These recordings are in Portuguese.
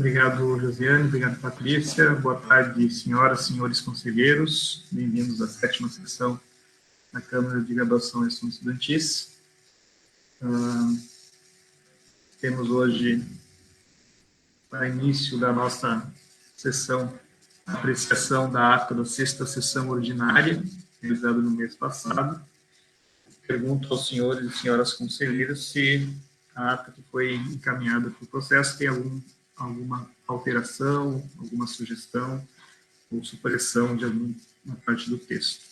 Obrigado, Josiane. Obrigado, Patrícia. Boa tarde, senhoras e senhores conselheiros. Bem-vindos à 7ª sessão da Câmara de Graduação e Assuntos Estudantis. Temos hoje, para início da nossa sessão, a apreciação da ata da 6ª sessão ordinária, realizada no mês passado. Pergunto aos senhores e senhoras conselheiros se a ata que foi encaminhada para o processo tem alguma alteração, alguma sugestão ou supressão de alguma parte do texto.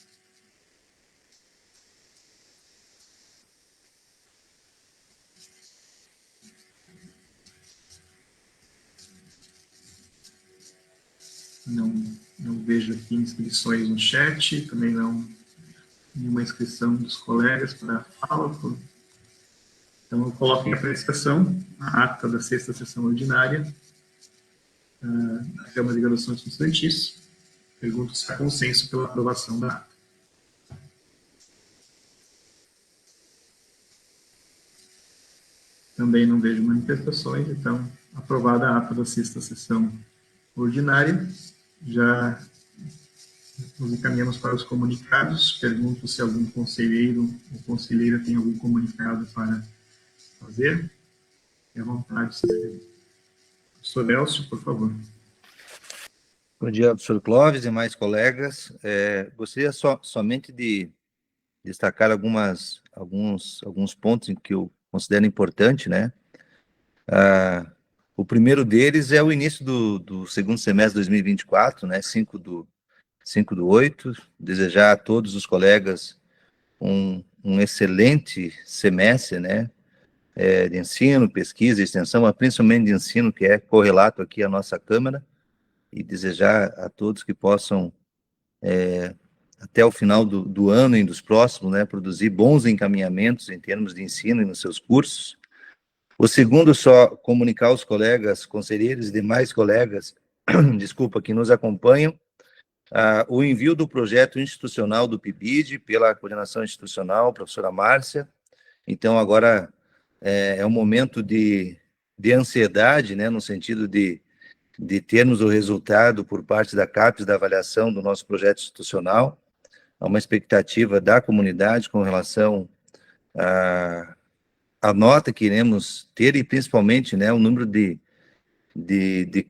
Não vejo aqui inscrições no chat, também não nenhuma inscrição dos colegas para a fala. Então, eu coloco em apreciação a ata da 6ª sessão ordinária da Câmara de Graduação e Assuntos Estudantis. Pergunto se há consenso pela aprovação da ata. Também não vejo manifestações, então, aprovada a ata da 6ª sessão ordinária. Já nos encaminhamos para os comunicados. Pergunto se algum conselheiro ou conselheira tem algum comunicado para fazer. Fique à vontade, se inscrever. Professor Elcio, por favor. Bom dia, professor Clóvis e mais colegas. Gostaria somente de destacar alguns pontos em que eu considero importante, né? O primeiro deles é o início do segundo semestre de 2024, né? 5/8. Desejar a todos os colegas um excelente semestre, né? De ensino, pesquisa, extensão, mas principalmente de ensino, que é correlato aqui à nossa Câmara, e desejar a todos que possam, até o final do ano e dos próximos, né, produzir bons encaminhamentos em termos de ensino e nos seus cursos. O segundo, só comunicar aos colegas, conselheiros e demais colegas, desculpa, que nos acompanham, o envio do projeto institucional do PIBID pela coordenação institucional, professora Márcia. Então, agora é um momento de ansiedade, né, no sentido de termos o resultado por parte da CAPES da avaliação do nosso projeto institucional. Há uma expectativa da comunidade com relação à nota que iremos ter e, principalmente, né, o número de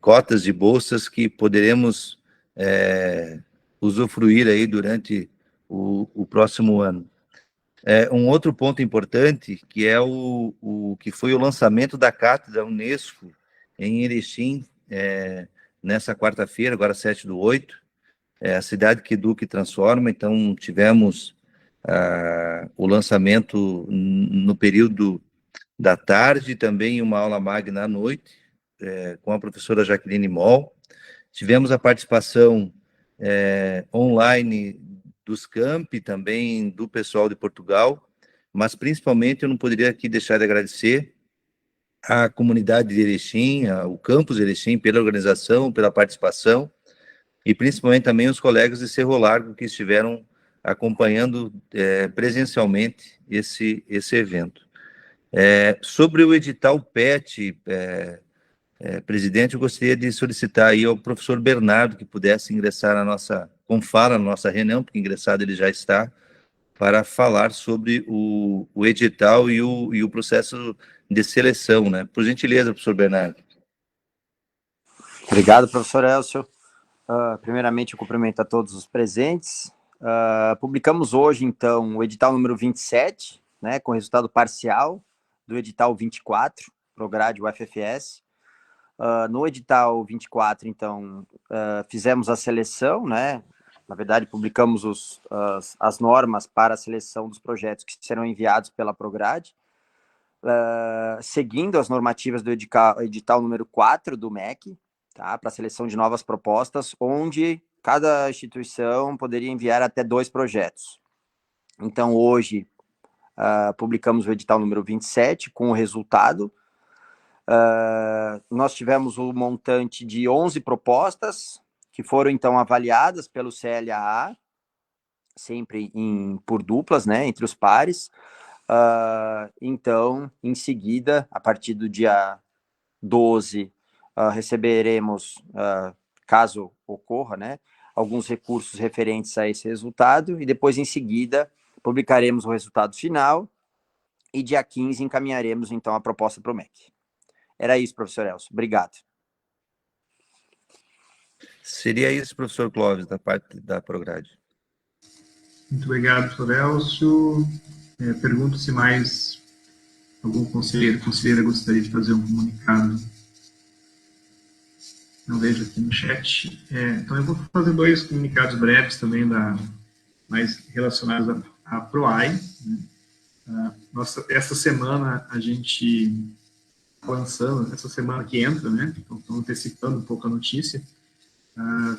cotas de bolsas que poderemos usufruir aí durante o próximo ano. Um outro ponto importante, que é que foi o lançamento da Cátedra Unesco em Erechim, nessa quarta-feira, agora 7/8, a cidade que educa e transforma. Então, tivemos o lançamento no período da tarde, também uma aula magna à noite, com a professora Jaqueline Moll. Tivemos a participação online dos campi, também do pessoal de Portugal, mas principalmente eu não poderia aqui deixar de agradecer à comunidade de Erechim, o campus de Erechim, pela organização, pela participação, e principalmente também os colegas de Cerro Largo que estiveram acompanhando presencialmente esse evento. Sobre o edital PET, presidente, eu gostaria de solicitar aí ao professor Bernardo que pudesse ingressar com fala na nossa reunião, porque ingressado ele já está, para falar sobre o edital e o processo de seleção, né? Por gentileza, professor Bernardo. Obrigado, professor Elcio. Primeiramente, eu cumprimento a todos os presentes. Publicamos hoje, então, o edital número 27, né, com resultado parcial do edital 24, Prograde UFFS. No edital 24, então, fizemos a seleção, né? Na verdade, publicamos as normas para a seleção dos projetos que serão enviados pela Prograde, seguindo as normativas do edital número 4 do MEC, tá? Para a seleção de novas propostas, onde cada instituição poderia enviar até 2 projetos. Então, hoje, publicamos o edital número 27, com o resultado. Nós tivemos o montante de 11 propostas, que foram, então, avaliadas pelo CLAA, sempre por duplas, né, entre os pares. Então, em seguida, a partir do dia 12, receberemos, caso ocorra, né, alguns recursos referentes a esse resultado, e depois, em seguida, publicaremos o resultado final, e dia 15 encaminharemos, então, a proposta para o MEC. Era isso, professor Elcio. Obrigado. Seria isso, professor Clóvis, da parte da Prograde. Muito obrigado, professor Elcio. Pergunto se mais algum conselheiro, conselheira gostaria de fazer um comunicado. Não vejo aqui no chat. Então, eu vou fazer 2 comunicados breves também, mais relacionados à PROAI. Né? Essa semana, a gente está lançando, essa semana que entra, né? Então, estou antecipando um pouco a notícia.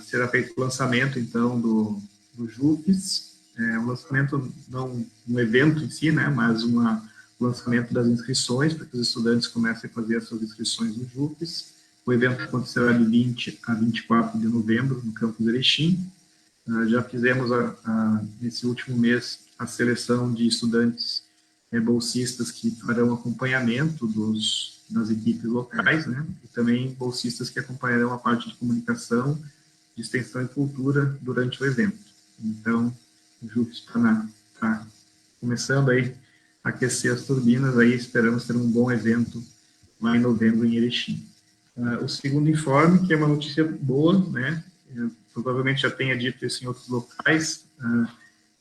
Será feito o lançamento, então, do JUPES. Um lançamento, não um evento em si, né? Mas o lançamento das inscrições, para que os estudantes comecem a fazer as suas inscrições no JUPES. O evento acontecerá de 20 a 24 de novembro, no campus Erechim. Já fizemos, nesse último mês, a seleção de estudantes bolsistas que farão acompanhamento das equipes locais, né? E também bolsistas que acompanharão a parte de comunicação, de extensão e cultura durante o evento. Então, o JUPES está começando aí a aquecer as turbinas, aí esperamos ter um bom evento lá em novembro em Erechim. O segundo informe, que é uma notícia boa, né? Provavelmente já tenha dito isso em outros locais,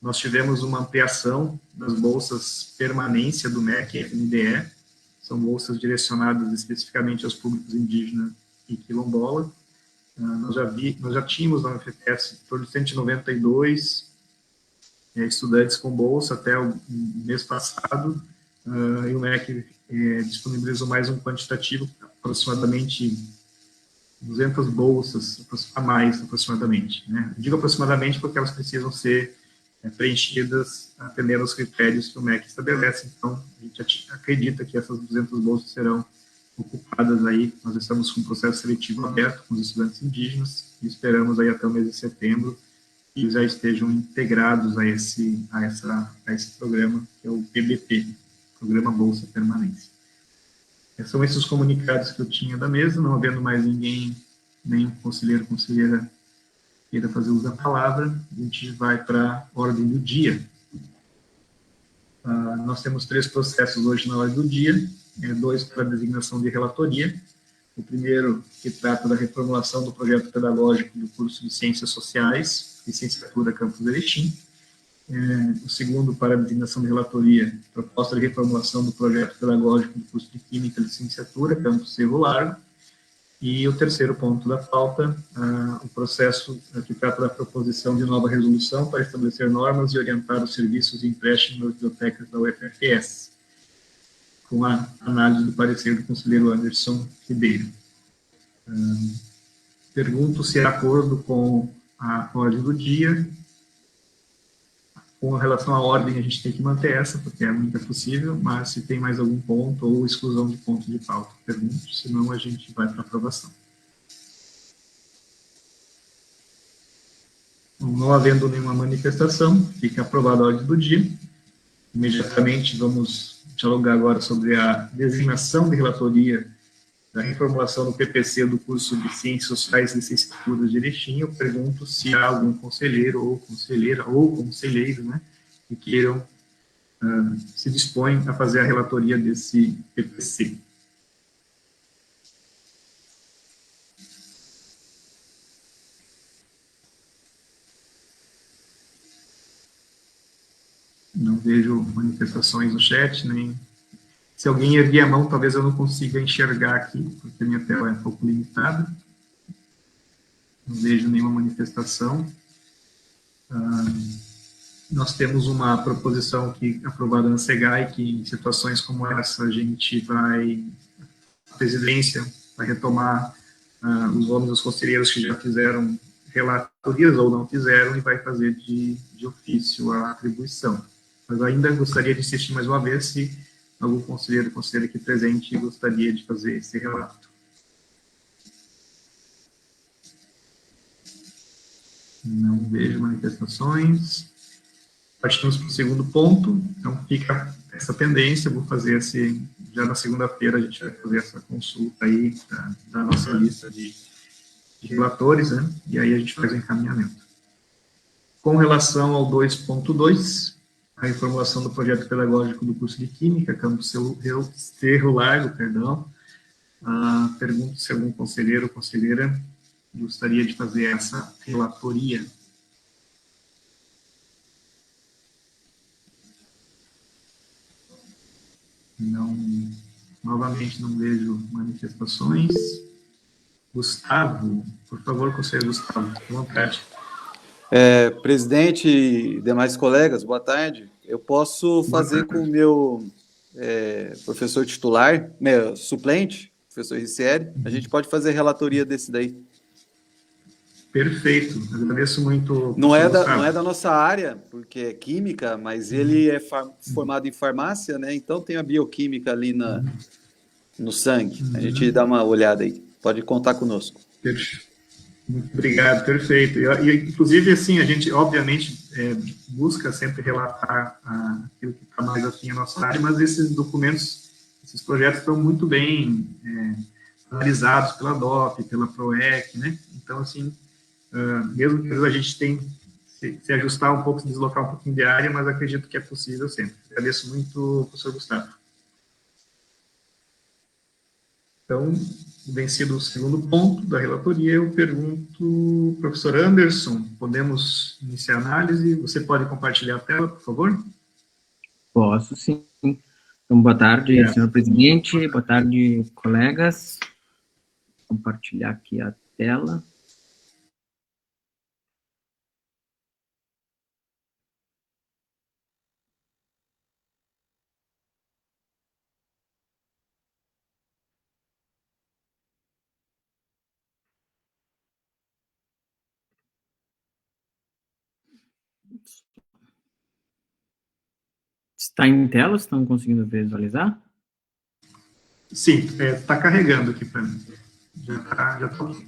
nós tivemos uma ampliação das bolsas permanência do MEC e FNDE, são bolsas direcionadas especificamente aos públicos indígenas e quilombola. Nós já tínhamos na UFPS em torno de 192 estudantes com bolsa até o mês passado, e o MEC disponibilizou mais um quantitativo, aproximadamente 200 bolsas, a mais aproximadamente. Né? Eu digo aproximadamente porque elas precisam ser preenchidas atendendo aos critérios que o MEC estabelece, então a gente acredita que essas 200 bolsas serão ocupadas aí, nós estamos com um processo seletivo aberto com os estudantes indígenas e esperamos aí até o mês de setembro que já estejam integrados a esse programa, que é o PBP, Programa Bolsa Permanência. São esses comunicados que eu tinha da mesa, não havendo mais ninguém, nem conselheiro, conselheira, queira fazer uso da palavra, a gente vai para a ordem do dia. Nós temos 3 processos hoje na ordem do dia, 2 para designação de relatoria. O primeiro, que trata da reformulação do projeto pedagógico do curso de Ciências Sociais, licenciatura Campus Erechim. O segundo, para a designação de relatoria, proposta de reformulação do projeto pedagógico do curso de Química, licenciatura Campus Cerro Largo. E o terceiro ponto da pauta, o processo que trata da proposição de nova resolução para estabelecer normas e orientar os serviços de empréstimo nas bibliotecas da UFPS, com a análise do parecer do conselheiro Anderson Ribeiro. Pergunto se é de acordo com a ordem do dia. Com relação à ordem, a gente tem que manter essa, porque é a única possível, mas se tem mais algum ponto ou exclusão de ponto de pauta, pergunto, senão a gente vai para a aprovação. Não havendo nenhuma manifestação, fica aprovada a ordem do dia. Imediatamente vamos dialogar agora sobre a designação de relatoria da reformulação do PPC do curso de Ciências Sociais e Licenciaturas de Erechim. Eu pergunto se há algum conselheiro ou conselheira ou conselheiro, né, que queiram, se dispõem a fazer a relatoria desse PPC. Não vejo manifestações no chat, nem... Se alguém erguer a mão, talvez eu não consiga enxergar aqui, porque a minha tela é um pouco limitada. Não vejo nenhuma manifestação. Nós temos uma proposição aprovada na SEGAI, que em situações como essa a gente vai, a presidência vai retomar os nomes dos conselheiros que já fizeram relatorias ou não fizeram e vai fazer de ofício a atribuição. Mas eu ainda gostaria de insistir mais uma vez se algum conselheiro ou conselheira aqui presente gostaria de fazer esse relato. Não vejo manifestações. Partimos para o segundo ponto, então fica essa tendência, vou fazer já na segunda-feira a gente vai fazer essa consulta aí da nossa lista de relatores, né? E aí a gente faz o encaminhamento. Com relação ao 2.2, a reformulação do projeto pedagógico do curso de Química, Campus Cerro Largo, perdão, pergunto se algum conselheiro ou conselheira gostaria de fazer essa relatoria. Não, novamente não vejo manifestações. Gustavo, por favor, conselheiro Gustavo, à vontade. Presidente e demais colegas, boa tarde. Eu posso fazer com o meu professor titular, meu suplente, professor Ricieri, a gente pode fazer relatoria desse daí. Perfeito, agradeço muito. Não é da nossa área, porque é química, mas ele é formado em farmácia, né? Então tem a bioquímica ali no sangue. A gente dá uma olhada aí. Pode contar conosco. Muito obrigado, perfeito. E inclusive, assim, a gente, obviamente, busca sempre relatar aquilo que está mais afim à nossa área, mas esses documentos, esses projetos estão muito bem analisados pela DOP, pela PROEC, né? Então, assim, mesmo que a gente tenha se ajustar um pouco, se deslocar um pouquinho de área, mas acredito que é possível sempre. Agradeço muito, professor Gustavo. Então, vencido o segundo ponto da relatoria, eu pergunto, professor Anderson, podemos iniciar a análise? Você pode compartilhar a tela, por favor? Posso, sim. Então, boa tarde, senhor presidente, boa tarde, colegas. Vou compartilhar aqui a tela. Está em tela? Estão conseguindo visualizar? Sim, está carregando aqui para mim. Já está aqui.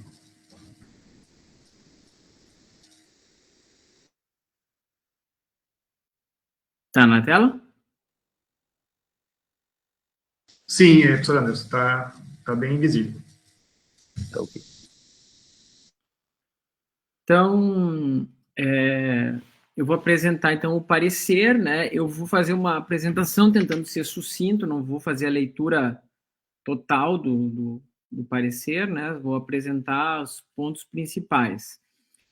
Está na tela? Sim, professor Anderson, está bem visível. Tá ok. Então, eu vou apresentar, então, o parecer, né? Eu vou fazer uma apresentação tentando ser sucinto, não vou fazer a leitura total do parecer, né? Vou apresentar os pontos principais.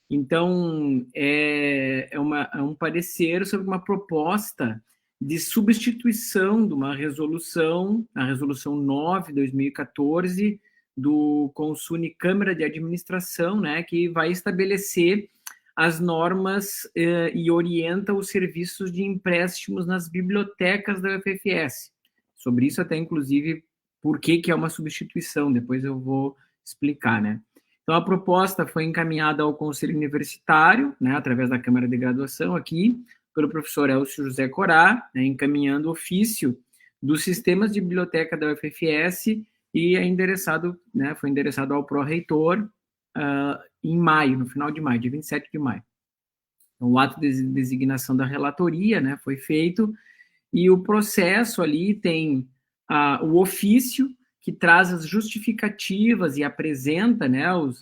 Então, é um parecer sobre uma proposta de substituição de uma resolução, a Resolução 9/2014, do Consune Câmara de Administração, né, que vai estabelecer as normas e orienta os serviços de empréstimos nas bibliotecas da UFFS. Sobre isso até, inclusive, por que é uma substituição, depois eu vou explicar, né. Então, a proposta foi encaminhada ao Conselho Universitário, né, através da Câmara de Graduação aqui, pelo professor Elcio José Corá, né, encaminhando ofício dos sistemas de biblioteca da UFFS e foi endereçado ao pró-reitor em maio, no final de maio, dia 27 de maio. Então, o ato de designação da relatoria, né, foi feito, e o processo ali tem o ofício, que traz as justificativas e apresenta, né, o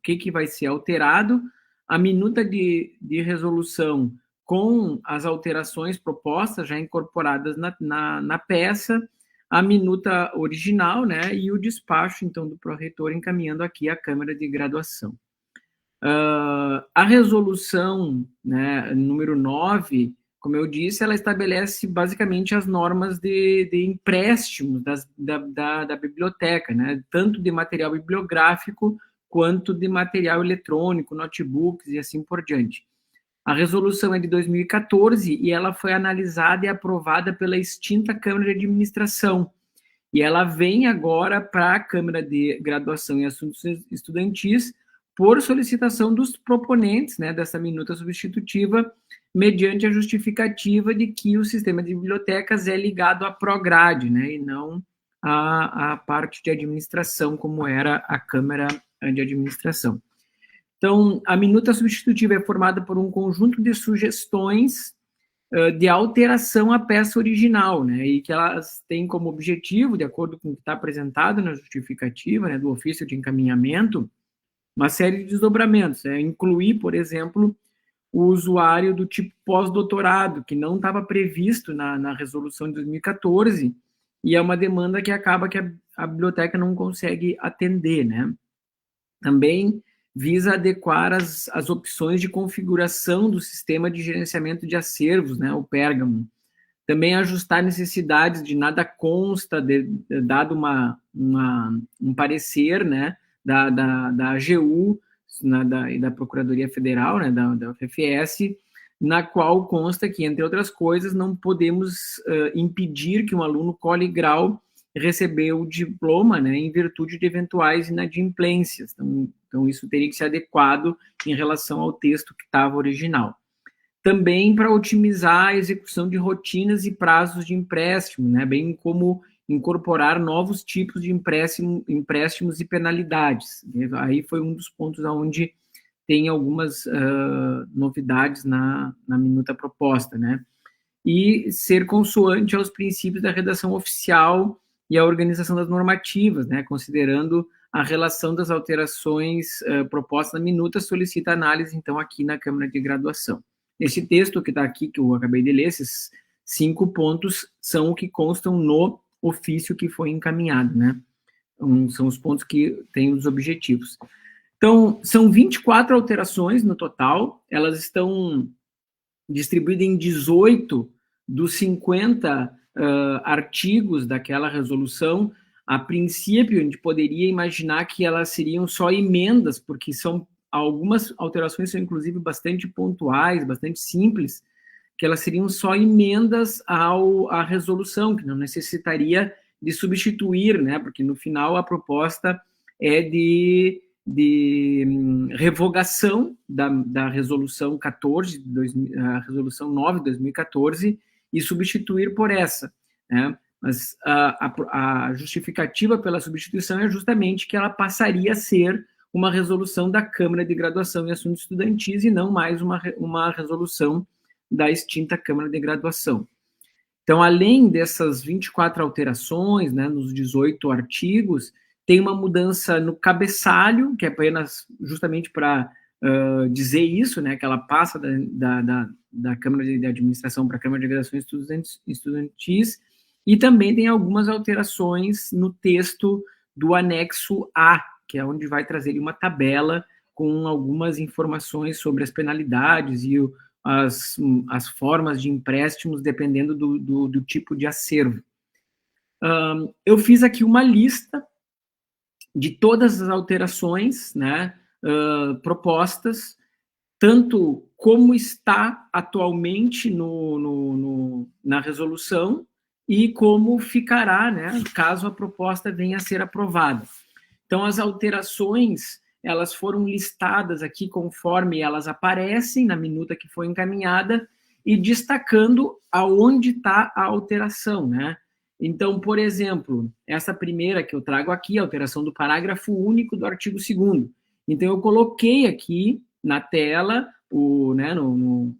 que vai ser alterado, a minuta de resolução com as alterações propostas já incorporadas na peça, a minuta original, né, e o despacho, então, do pró-reitor encaminhando aqui à Câmara de Graduação. A resolução, né, número 9, como eu disse, ela estabelece basicamente as normas de empréstimos da biblioteca, né, tanto de material bibliográfico quanto de material eletrônico, notebooks e assim por diante. A resolução é de 2014 e ela foi analisada e aprovada pela extinta Câmara de Administração. E ela vem agora para a Câmara de Graduação e Assuntos Estudantis por solicitação dos proponentes, né, dessa minuta substitutiva, mediante a justificativa de que o sistema de bibliotecas é ligado à Prograde, né, e não à parte de administração, como era a Câmara de Administração. Então, a minuta substitutiva é formada por um conjunto de sugestões de alteração à peça original, né, e que elas têm como objetivo, de acordo com o que está apresentado na justificativa, né, do ofício de encaminhamento, uma série de desdobramentos, incluir, por exemplo, o usuário do tipo pós-doutorado, que não estava previsto na resolução de 2014, e é uma demanda que acaba que a biblioteca não consegue atender, né. Também visa adequar as opções de configuração do sistema de gerenciamento de acervos, né, o Pérgamo. Também ajustar necessidades de nada consta, dado um parecer, né, da AGU e da Procuradoria Federal, né, da UFFS, na qual consta que, entre outras coisas, não podemos impedir que um aluno colhe grau receber o diploma, né, em virtude de eventuais inadimplências. Então, isso teria que ser adequado em relação ao texto que estava original. Também para otimizar a execução de rotinas e prazos de empréstimo, né, bem como incorporar novos tipos de empréstimos e penalidades. Aí foi um dos pontos onde tem algumas novidades na minuta proposta, né? E ser consoante aos princípios da redação oficial e a organização das normativas, né, considerando a relação das alterações propostas na minuta, solicita análise, então, aqui na Câmara de Graduação. Esse texto que está aqui, que eu acabei de ler, esses 5 pontos, são o que constam no ofício que foi encaminhado, né? São os pontos que têm os objetivos. Então, são 24 alterações no total, elas estão distribuídas em 18 dos 50 artigos daquela resolução. A princípio, a gente poderia imaginar que elas seriam só emendas, porque algumas alterações são, inclusive, bastante pontuais, bastante simples, que elas seriam só emendas à resolução, que não necessitaria de substituir, né, porque no final a proposta é de revogação da resolução 14, a resolução 9 de 2014, e substituir por essa, né? Mas a justificativa pela substituição é justamente que ela passaria a ser uma resolução da Câmara de Graduação e Assuntos Estudantis e não mais uma resolução da extinta Câmara de Graduação. Então, além dessas 24 alterações, né, nos 18 artigos, tem uma mudança no cabeçalho, que é apenas justamente para dizer isso, né, que ela passa da Câmara de Administração para a Câmara de Graduação e Estudantis, e também tem algumas alterações no texto do anexo A, que é onde vai trazer uma tabela com algumas informações sobre as penalidades e as formas de empréstimos, dependendo do tipo de acervo. Eu fiz aqui uma lista de todas as alterações, né, propostas, tanto como está atualmente na resolução e como ficará, né, caso a proposta venha a ser aprovada. Então, as alterações, elas foram listadas aqui conforme elas aparecem na minuta que foi encaminhada e destacando aonde está a alteração, né? Então, por exemplo, essa primeira que eu trago aqui, a alteração do parágrafo único do artigo 2º. Então, eu coloquei aqui na tela, né, no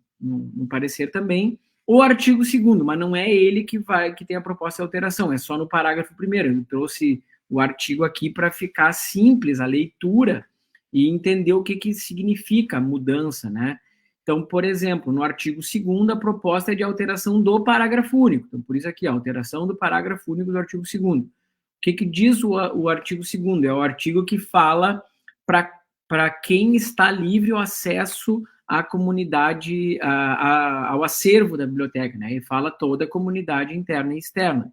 parecer também, o artigo 2º, mas não é ele que tem a proposta de alteração, é só no parágrafo 1º. Eu trouxe o artigo aqui para ficar simples a leitura e entender o que significa a mudança, né? Então, por exemplo, no artigo 2º, a proposta é de alteração do parágrafo único. Então, por isso aqui, a alteração do parágrafo único do artigo 2º. O que diz o artigo 2º? É o artigo que fala para quem está livre o acesso à comunidade, ao acervo da biblioteca, né? Ele fala toda a comunidade interna e externa.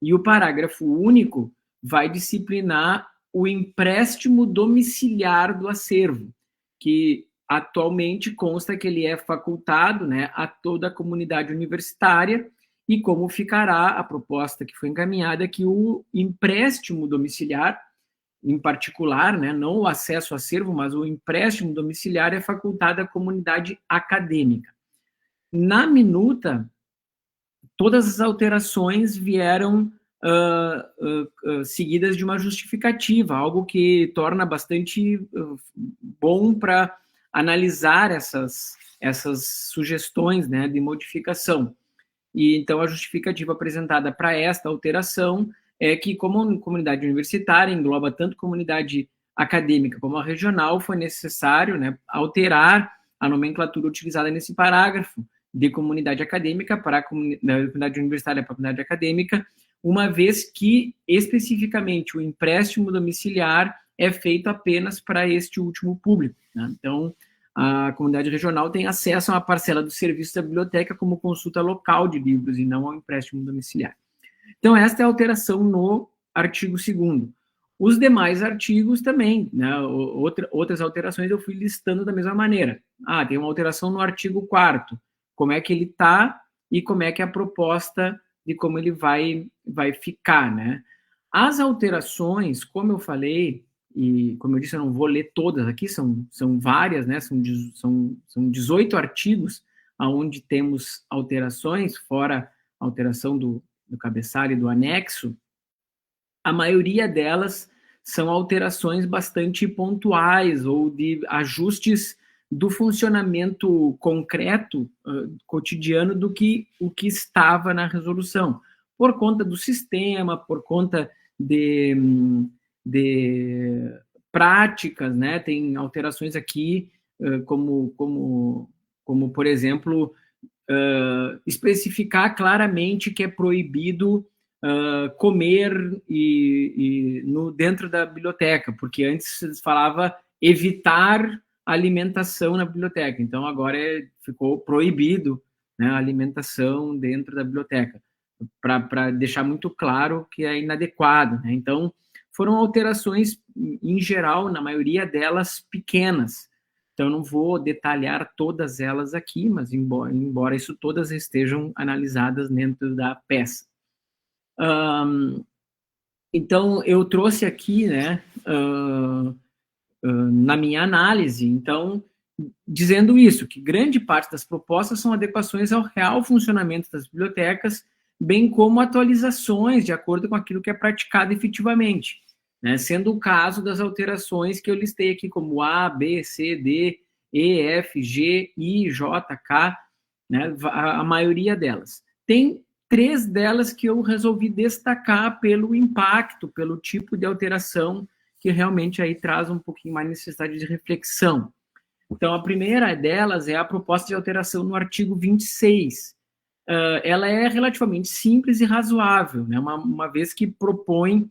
E o parágrafo único vai disciplinar o empréstimo domiciliar do acervo, que atualmente consta que ele é facultado, né, a toda a comunidade universitária, e como ficará a proposta que foi encaminhada, que o empréstimo domiciliar, em particular, né, não o acesso ao acervo, mas o empréstimo domiciliar é facultado à comunidade acadêmica. Na minuta, todas as alterações vieram seguidas de uma justificativa, algo que torna bastante bom para analisar essas sugestões, né, de modificação. E então a justificativa apresentada para esta alteração é que, como comunidade universitária engloba tanto comunidade acadêmica como a regional, foi necessário, né, alterar a nomenclatura utilizada nesse parágrafo de comunidade acadêmica para a comunidade universitária para a comunidade acadêmica, uma vez que, especificamente, o empréstimo domiciliar é feito apenas para este último público, né? Então, a comunidade regional tem acesso a uma parcela do serviço da biblioteca como consulta local de livros e não ao empréstimo domiciliar. Então, esta é a alteração no artigo 2º. Os demais artigos também, né? Outras alterações eu fui listando da mesma maneira. Tem uma alteração no artigo 4º, como é que ele está e como é que é a proposta de como ele vai ficar, né? As alterações, como eu falei, e como eu disse, eu não vou ler todas aqui, são várias, né? São 18 artigos onde temos alterações, fora a alteração do cabeçalho e do anexo. A maioria delas são alterações bastante pontuais ou de ajustes do funcionamento concreto, cotidiano, do que o que estava na resolução, por conta do sistema, por conta de práticas, né? Tem alterações aqui, como por exemplo, especificar claramente que é proibido comer dentro da biblioteca, porque antes se falava evitar alimentação na biblioteca, então agora ficou proibido, né, a alimentação dentro da biblioteca, para deixar muito claro que é inadequado, né? Então, foram alterações, em geral, na maioria delas, pequenas. Então, não vou detalhar todas elas aqui, mas embora isso todas estejam analisadas dentro da peça. Então, eu trouxe aqui, né, na minha análise, então, dizendo isso, que grande parte das propostas são adequações ao real funcionamento das bibliotecas, bem como atualizações de acordo com aquilo que é praticado efetivamente, né, sendo o caso das alterações que eu listei aqui como A, B, C, D, E, F, G, I, J, K, né, a maioria delas. Tem 3 delas que eu resolvi destacar pelo impacto, pelo tipo de alteração que realmente aí traz um pouquinho mais necessidade de reflexão. Então, a primeira delas é a proposta de alteração no artigo 26. Ela é relativamente simples e razoável, né? Uma vez que propõe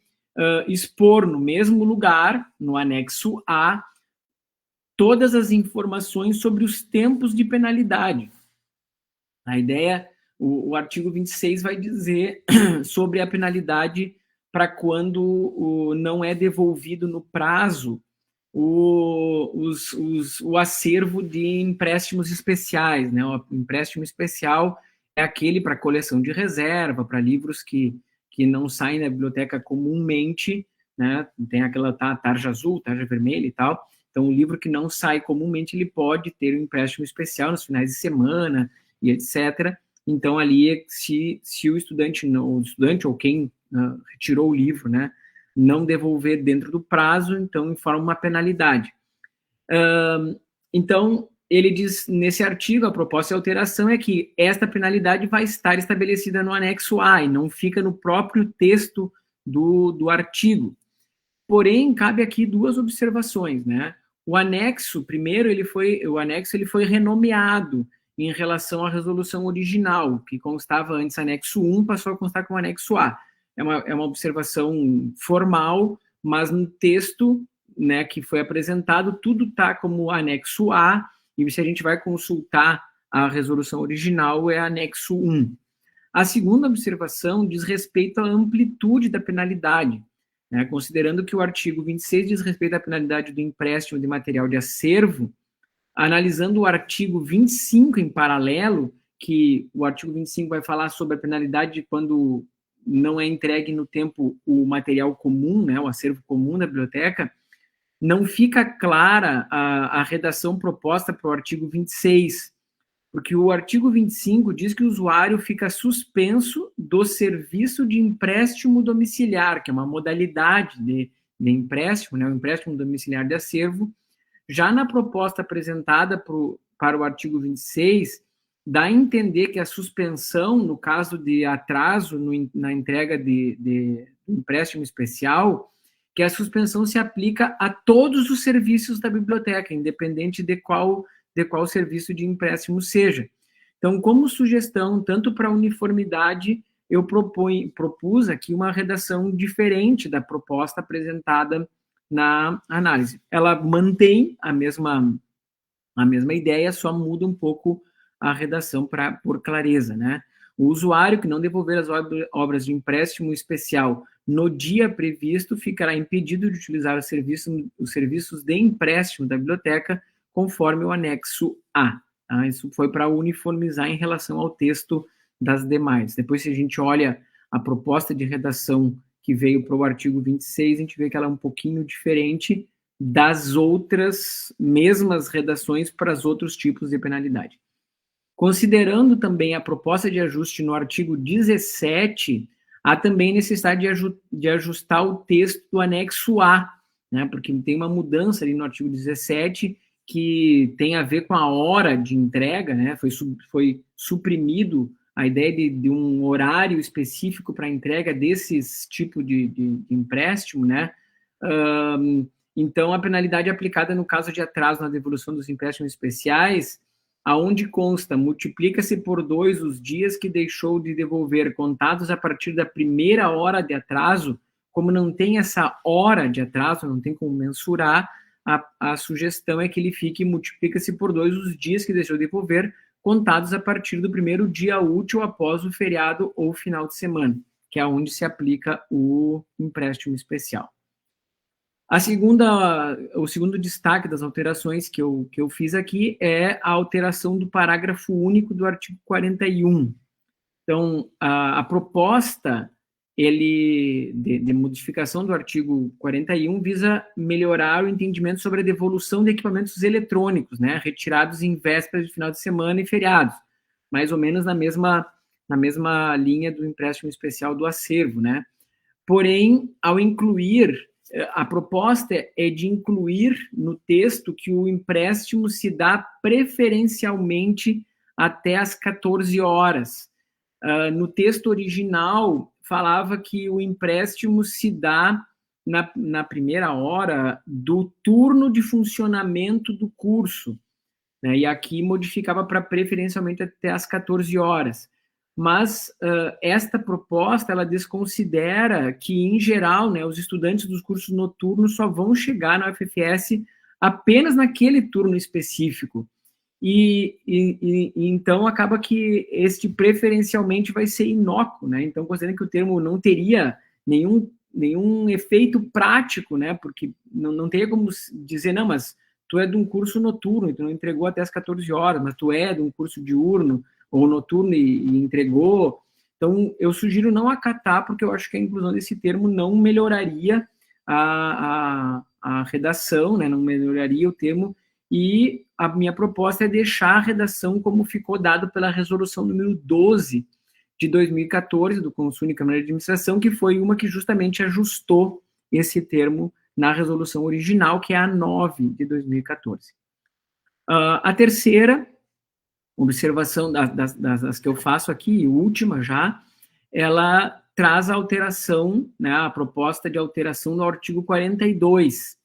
expor no mesmo lugar, no anexo A, todas as informações sobre os tempos de penalidade. A ideia, o artigo 26 vai dizer sobre a penalidade para quando não é devolvido no prazo o acervo de empréstimos especiais, né? O empréstimo especial é aquele para coleção de reserva, para livros que não saem da biblioteca comumente, né? Tem aquela tarja azul, tarja vermelha e tal. Então, o livro que não sai comumente, ele pode ter um empréstimo especial nos finais de semana e etc. Então, ali, se o estudante ou quem retirou o livro, né, não devolver dentro do prazo, então informa uma penalidade. Então, ele diz nesse artigo, a proposta de alteração é que esta penalidade vai estar estabelecida no anexo A e não fica no próprio texto do artigo. Porém, cabe aqui 2 observações, né? O anexo, primeiro, ele foi renomeado em relação à resolução original, que constava antes anexo 1, passou a constar como anexo A. É uma observação formal, mas no texto, né, que foi apresentado, tudo está como anexo A, e se a gente vai consultar a resolução original, é anexo 1. A segunda observação diz respeito à amplitude da penalidade, né, considerando que o artigo 26 diz respeito à penalidade do empréstimo de material de acervo, analisando o artigo 25 em paralelo, que o artigo 25 vai falar sobre a penalidade quando não é entregue no tempo o material comum, né, o acervo comum da biblioteca, não fica clara a redação proposta para o artigo 26, porque o artigo 25 diz que o usuário fica suspenso do serviço de empréstimo domiciliar, que é uma modalidade de empréstimo, né, o empréstimo domiciliar de acervo. Já na proposta apresentada para o artigo 26 dá a entender que a suspensão, no caso de atraso na entrega de empréstimo especial, que a suspensão se aplica a todos os serviços da biblioteca, independente de qual serviço de empréstimo seja. Então, como sugestão, tanto para uniformidade, eu propus aqui uma redação diferente da proposta apresentada na análise. Ela mantém a mesma ideia, só muda um pouco a redação por clareza, né? O usuário que não devolver as obras de empréstimo especial no dia previsto ficará impedido de utilizar os serviços de empréstimo da biblioteca conforme o anexo A. Tá? Isso foi para uniformizar em relação ao texto das demais. Depois, se a gente olha a proposta de redação que veio para o artigo 26, a gente vê que ela é um pouquinho diferente das outras mesmas redações para os outros tipos de penalidade. Considerando também a proposta de ajuste no artigo 17, há também necessidade de ajustar o texto do anexo A, né, porque tem uma mudança ali no artigo 17 que tem a ver com a hora de entrega, né, foi suprimido a ideia de um horário específico para a entrega desses tipos de empréstimo, né. Então, a penalidade aplicada no caso de atraso na devolução dos empréstimos especiais, aonde consta, multiplica-se por 2 os dias que deixou de devolver, contados a partir da primeira hora de atraso. Como não tem essa hora de atraso, não tem como mensurar, a sugestão é que ele fique, multiplica-se por 2 os dias que deixou de devolver, contados a partir do primeiro dia útil após o feriado ou final de semana, que é onde se aplica o empréstimo especial. O segundo destaque das alterações que eu fiz aqui é a alteração do parágrafo único do artigo 41. Então, a proposta de modificação do artigo 41 visa melhorar o entendimento sobre a devolução de equipamentos eletrônicos, né, retirados em vésperas de final de semana e feriados, mais ou menos na mesma linha do empréstimo especial do acervo, né. Porém, ao incluir a proposta é de incluir no texto que o empréstimo se dá preferencialmente até às 14 horas. No texto original, falava que o empréstimo se dá na primeira hora do turno de funcionamento do curso, né? E aqui modificava para preferencialmente até às 14 horas. Mas esta proposta, ela desconsidera que, em geral, né, os estudantes dos cursos noturnos só vão chegar na UFFS apenas naquele turno específico. E então, acaba que este preferencialmente vai ser inócuo, né? Então, considerando que o termo não teria nenhum efeito prático, né? Porque não teria como dizer, não, mas tu é de um curso noturno e tu não entregou até as 14 horas, mas tu é de um curso diurno ou noturno e entregou. Então, eu sugiro não acatar, porque eu acho que a inclusão desse termo não melhoraria a redação, né? Não melhoraria o termo, e a minha proposta é deixar a redação como ficou dado pela resolução número 12 de 2014, do Conselho de Câmara de Administração, que foi uma que justamente ajustou esse termo na resolução original, que é a 9 de 2014. A terceira observação das que eu faço aqui, última já, ela traz a alteração, né, a proposta de alteração no artigo 42,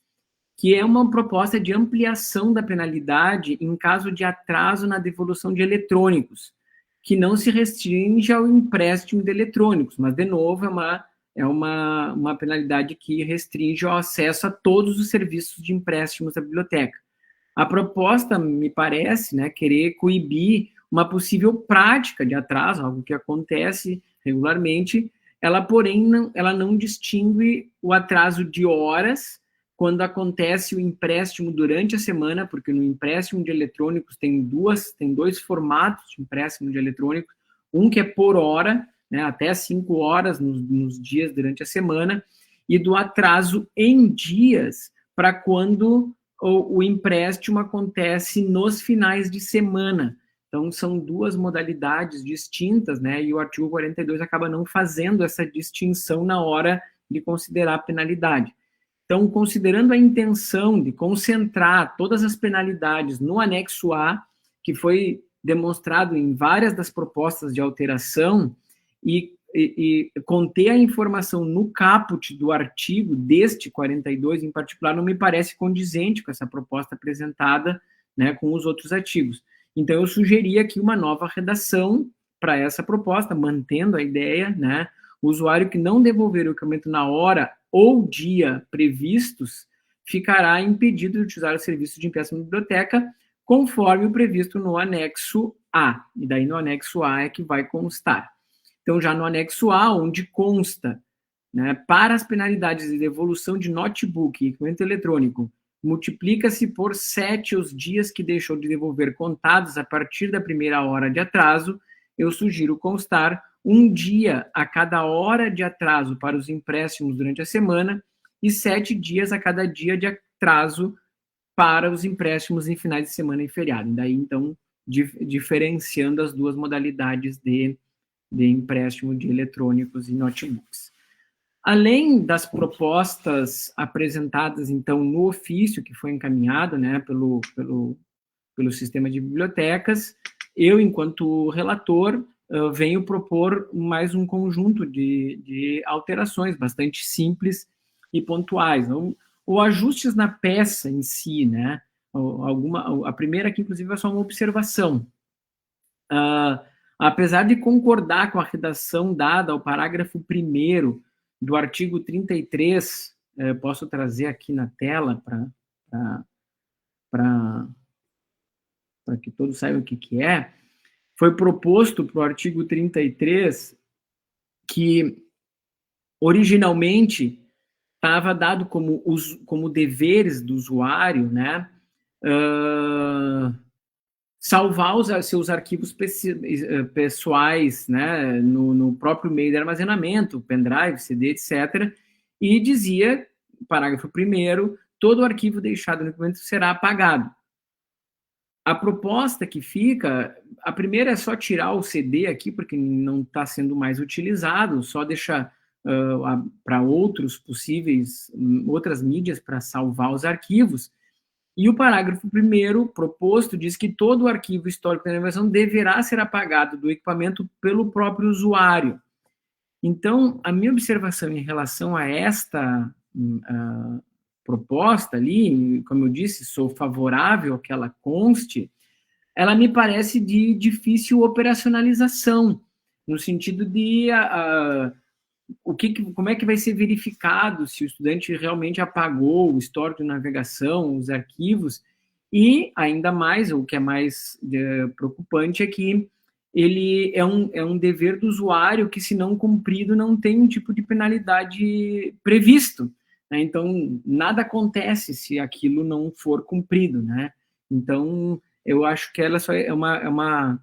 que é uma proposta de ampliação da penalidade em caso de atraso na devolução de eletrônicos, que não se restringe ao empréstimo de eletrônicos, mas, de novo, é uma penalidade que restringe o acesso a todos os serviços de empréstimos da biblioteca. A proposta, me parece, né, querer coibir uma possível prática de atraso, algo que acontece regularmente, porém, ela não distingue o atraso de horas, quando acontece o empréstimo durante a semana, porque no empréstimo de eletrônicos tem dois formatos de empréstimo de eletrônicos, um que é por hora, né, até 5 horas nos dias durante a semana, e do atraso em dias, para quando o empréstimo acontece nos finais de semana. Então, são duas modalidades distintas, né, e o artigo 42 acaba não fazendo essa distinção na hora de considerar a penalidade. Então, considerando a intenção de concentrar todas as penalidades no anexo A, que foi demonstrado em várias das propostas de alteração e conter a informação no caput do artigo deste 42 em particular não me parece condizente com essa proposta apresentada, né, com os outros artigos. Então, eu sugeri aqui uma nova redação para essa proposta, mantendo a ideia, né, o usuário que não devolver o equipamento na hora ou dia previstos ficará impedido de utilizar o serviço de empréstimo da biblioteca, conforme o previsto no anexo A. E daí no anexo A é que vai constar. Então, já no anexo A, onde consta, né, para as penalidades de devolução de notebook e equipamento eletrônico, multiplica-se por 7 os dias que deixou de devolver contados a partir da primeira hora de atraso, eu sugiro constar 1 dia a cada hora de atraso para os empréstimos durante a semana e 7 dias a cada dia de atraso para os empréstimos em finais de semana e feriado. E daí, então, diferenciando as duas modalidades de empréstimo de eletrônicos e notebooks. Além das propostas apresentadas, então, no ofício que foi encaminhado, né, pelo sistema de bibliotecas, eu, enquanto relator, venho propor mais um conjunto de alterações bastante simples e pontuais. Ou ajustes na peça em si, né? A primeira aqui, inclusive, é só uma observação. Apesar de concordar com a redação dada ao parágrafo 1º do artigo 33, posso trazer aqui na tela para que todos saibam o que é, foi proposto para o artigo 33 que, originalmente, estava dado como deveres do usuário, né, salvar os seus arquivos pessoais, né, no próprio meio de armazenamento, pendrive, CD, etc., e dizia, parágrafo 1º, todo arquivo deixado no equipamento será apagado. A proposta que fica, a primeira é só tirar o CD aqui, porque não está sendo mais utilizado, só deixar para outras mídias para salvar os arquivos. E o parágrafo 1º proposto diz que todo o arquivo histórico da navegação deverá ser apagado do equipamento pelo próprio usuário. Então, a minha observação em relação a esta proposta ali, como eu disse, sou favorável a que ela conste, ela me parece de difícil operacionalização, no sentido de como é que vai ser verificado se o estudante realmente apagou o histórico de navegação, os arquivos, e ainda mais, o que é mais preocupante é que ele é um dever do usuário que, se não cumprido, não tem um tipo de penalidade previsto, né? Então, nada acontece se aquilo não for cumprido, né? Então, eu acho que ela só é uma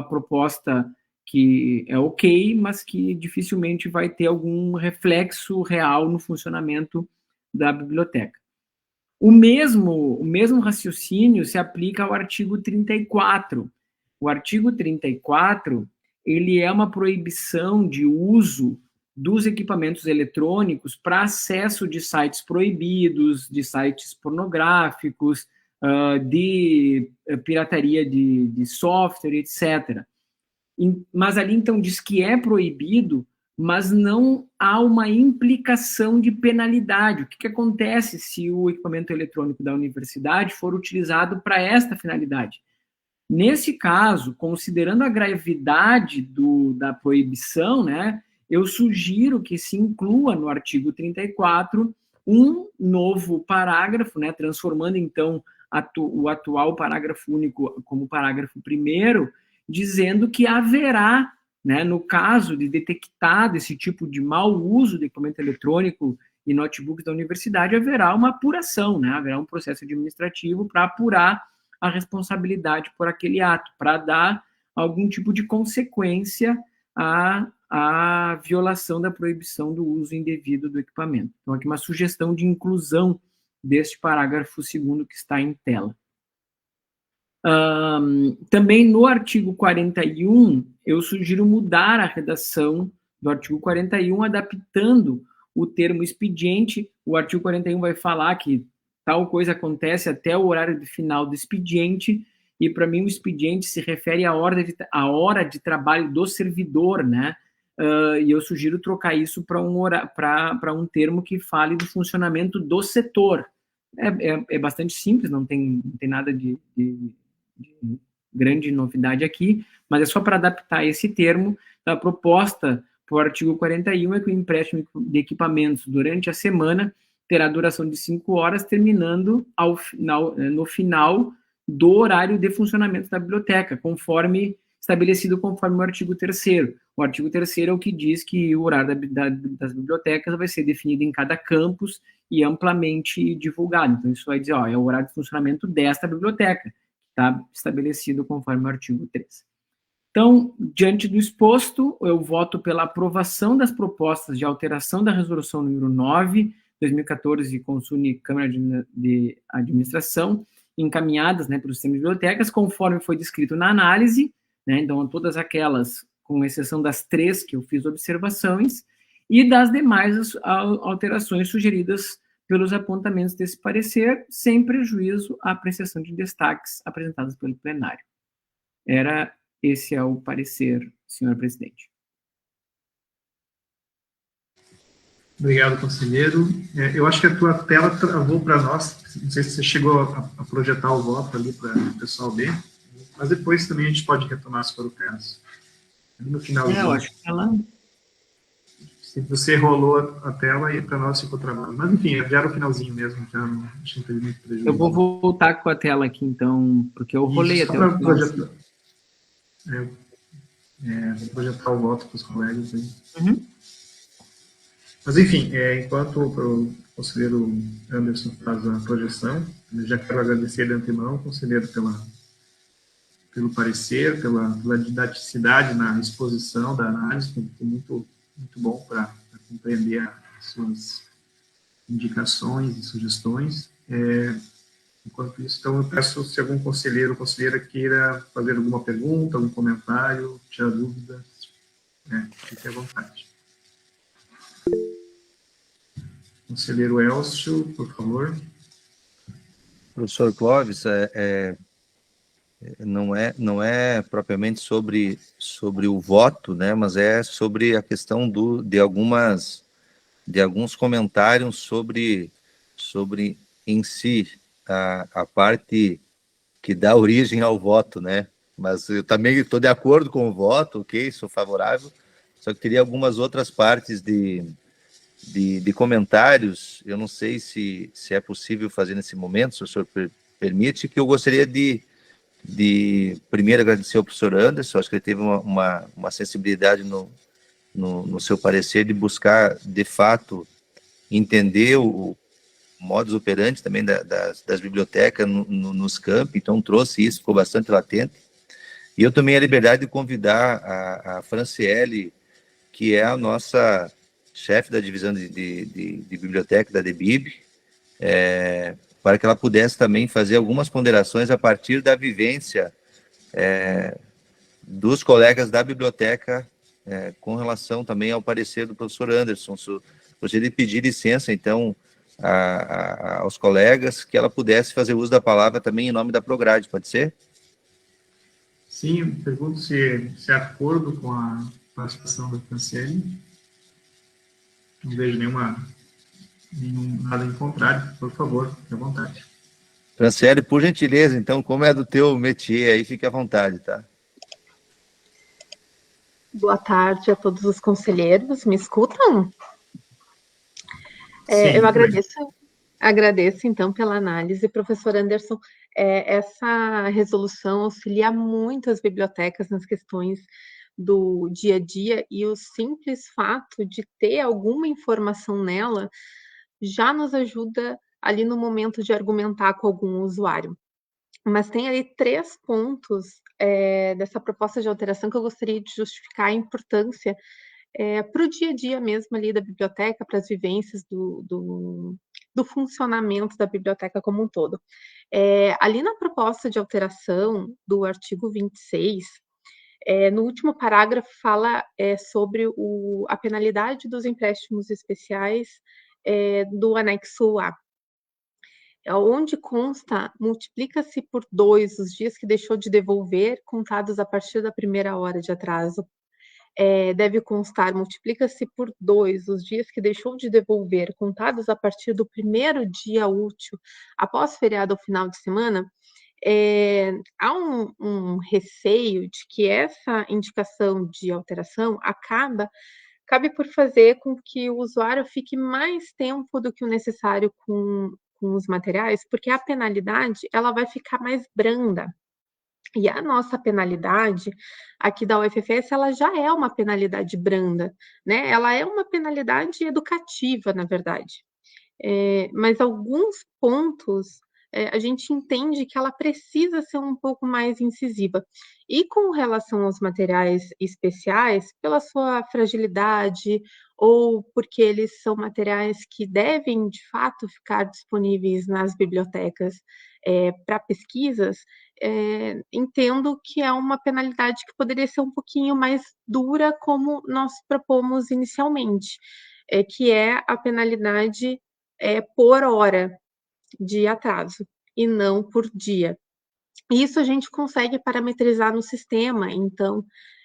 proposta que é ok, mas que dificilmente vai ter algum reflexo real no funcionamento da biblioteca. O mesmo raciocínio se aplica ao artigo 34. O artigo 34, ele é uma proibição de uso dos equipamentos eletrônicos para acesso de sites proibidos, de sites pornográficos, de pirataria de software, etc. Mas ali, então, diz que é proibido, mas não há uma implicação de penalidade. O que acontece se o equipamento eletrônico da universidade for utilizado para esta finalidade? Nesse caso, considerando a gravidade da proibição, né, eu sugiro que se inclua no artigo 34 um novo parágrafo, né, transformando, então, o atual parágrafo único como parágrafo 1º, dizendo que haverá, né, no caso de detectado esse tipo de mau uso de equipamento eletrônico e notebooks da universidade, haverá uma apuração, né, haverá um processo administrativo para apurar a responsabilidade por aquele ato, para dar algum tipo de consequência à violação da proibição do uso indevido do equipamento. Então, aqui uma sugestão de inclusão deste parágrafo 2º que está em tela. Também no artigo 41, eu sugiro mudar a redação do artigo 41, adaptando o termo expediente. O artigo 41 vai falar que tal coisa acontece até o horário de final do expediente, e para mim o expediente se refere à hora de trabalho do servidor, né? E eu sugiro trocar isso para um termo que fale do funcionamento do setor. É bastante simples, não tem nada de grande novidade aqui, mas é só para adaptar esse termo. A proposta para o artigo 41 é que o empréstimo de equipamentos durante a semana terá duração de 5 horas, terminando no final do horário de funcionamento da biblioteca, estabelecido conforme o artigo 3º. O artigo 3º é o que diz que o horário das bibliotecas vai ser definido em cada campus e amplamente divulgado. Então, isso vai dizer, é o horário de funcionamento desta biblioteca, que está estabelecido conforme o artigo 3. Então, diante do exposto, eu voto pela aprovação das propostas de alteração da resolução número 9, 2014, consune Câmara de Administração, encaminhadas, né, pelo sistema de bibliotecas, conforme foi descrito na análise, né, então todas aquelas, com exceção das 3 que eu fiz observações, e das demais alterações sugeridas pelos apontamentos desse parecer, sem prejuízo à apreciação de destaques apresentados pelo plenário. Esse é o parecer, senhor presidente. Obrigado, conselheiro. Eu acho que a tua tela travou para nós. Não sei se você chegou a projetar o voto ali para o pessoal ver, mas depois também a gente pode retomar se for o caso. Ali no finalzinho. Eu acho que ela... Se você rolou a tela e para nós ficou travado. Mas enfim, já era o finalzinho mesmo, já não teve muito prejuízo. Eu vou voltar com a tela aqui, então, porque eu rolei até o final. Vou projetar o voto para os colegas aí. Uhum. Mas, enfim, enquanto o conselheiro Anderson faz a projeção, eu já quero agradecer de antemão ao conselheiro pelo parecer, pela didaticidade na exposição da análise, que foi muito bom para compreender as suas indicações e sugestões. Enquanto isso, então, eu peço se algum conselheiro ou conselheira queira fazer alguma pergunta, algum comentário, tirar dúvidas, fique à vontade. Conselheiro Elcio, por favor. Professor Clóvis, não é propriamente sobre o voto, né, mas é sobre a questão de alguns comentários sobre em si a parte que dá origem ao voto, né? Mas eu também estou de acordo com o voto, ok, sou favorável, só que teria algumas outras partes de comentários. Eu não sei se é possível fazer nesse momento, se o senhor permite, que eu gostaria de primeiro agradecer ao professor Anderson. Acho que ele teve uma sensibilidade no seu parecer de buscar, de fato, entender o modus operandi também das bibliotecas nos campi, então trouxe isso, ficou bastante latente. E eu tomei a liberdade de convidar a Franciele, que é a nossa chefe da divisão de biblioteca da DEBIB, para que ela pudesse também fazer algumas ponderações a partir da vivência dos colegas da biblioteca com relação também ao parecer do professor Anderson. Gostaria de pedir licença, então, aos colegas, que ela pudesse fazer uso da palavra também em nome da Prograde, pode ser? Sim, eu pergunto se é acordo com a participação da Franciele. Não vejo nada em contrário, por favor, fique à vontade. Franciele, por gentileza, então, como é do teu métier, aí fique à vontade, tá? Boa tarde a todos os conselheiros, me escutam? Sim, eu agradeço então pela análise, professor Anderson. Essa resolução auxilia muito as bibliotecas nas questões do dia a dia, e o simples fato de ter alguma informação nela já nos ajuda ali no momento de argumentar com algum usuário. Mas tem ali 3 pontos dessa proposta de alteração que eu gostaria de justificar a importância para o dia a dia mesmo ali da biblioteca, para as vivências do funcionamento da biblioteca como um todo. Ali na proposta de alteração do artigo 26, no último parágrafo fala sobre a penalidade dos empréstimos especiais do anexo A. onde consta, multiplica-se por 2 os dias que deixou de devolver, contados a partir da primeira hora de atraso. Deve constar, multiplica-se por 2 os dias que deixou de devolver, contados a partir do primeiro dia útil após feriado ou final de semana. Há um receio de que essa indicação de alteração cabe por fazer com que o usuário fique mais tempo do que o necessário com os materiais, porque a penalidade ela vai ficar mais branda. E a nossa penalidade aqui da UFFS, ela já é uma penalidade branda, né? Ela é uma penalidade educativa, na verdade. Mas alguns pontos a gente entende que ela precisa ser um pouco mais incisiva. E com relação aos materiais especiais, pela sua fragilidade ou porque eles são materiais que devem, de fato, ficar disponíveis nas bibliotecas para pesquisas, entendo que é uma penalidade que poderia ser um pouquinho mais dura, como nós propomos inicialmente, que é a penalidade por hora de atraso e não por dia. Isso a gente consegue parametrizar no sistema, então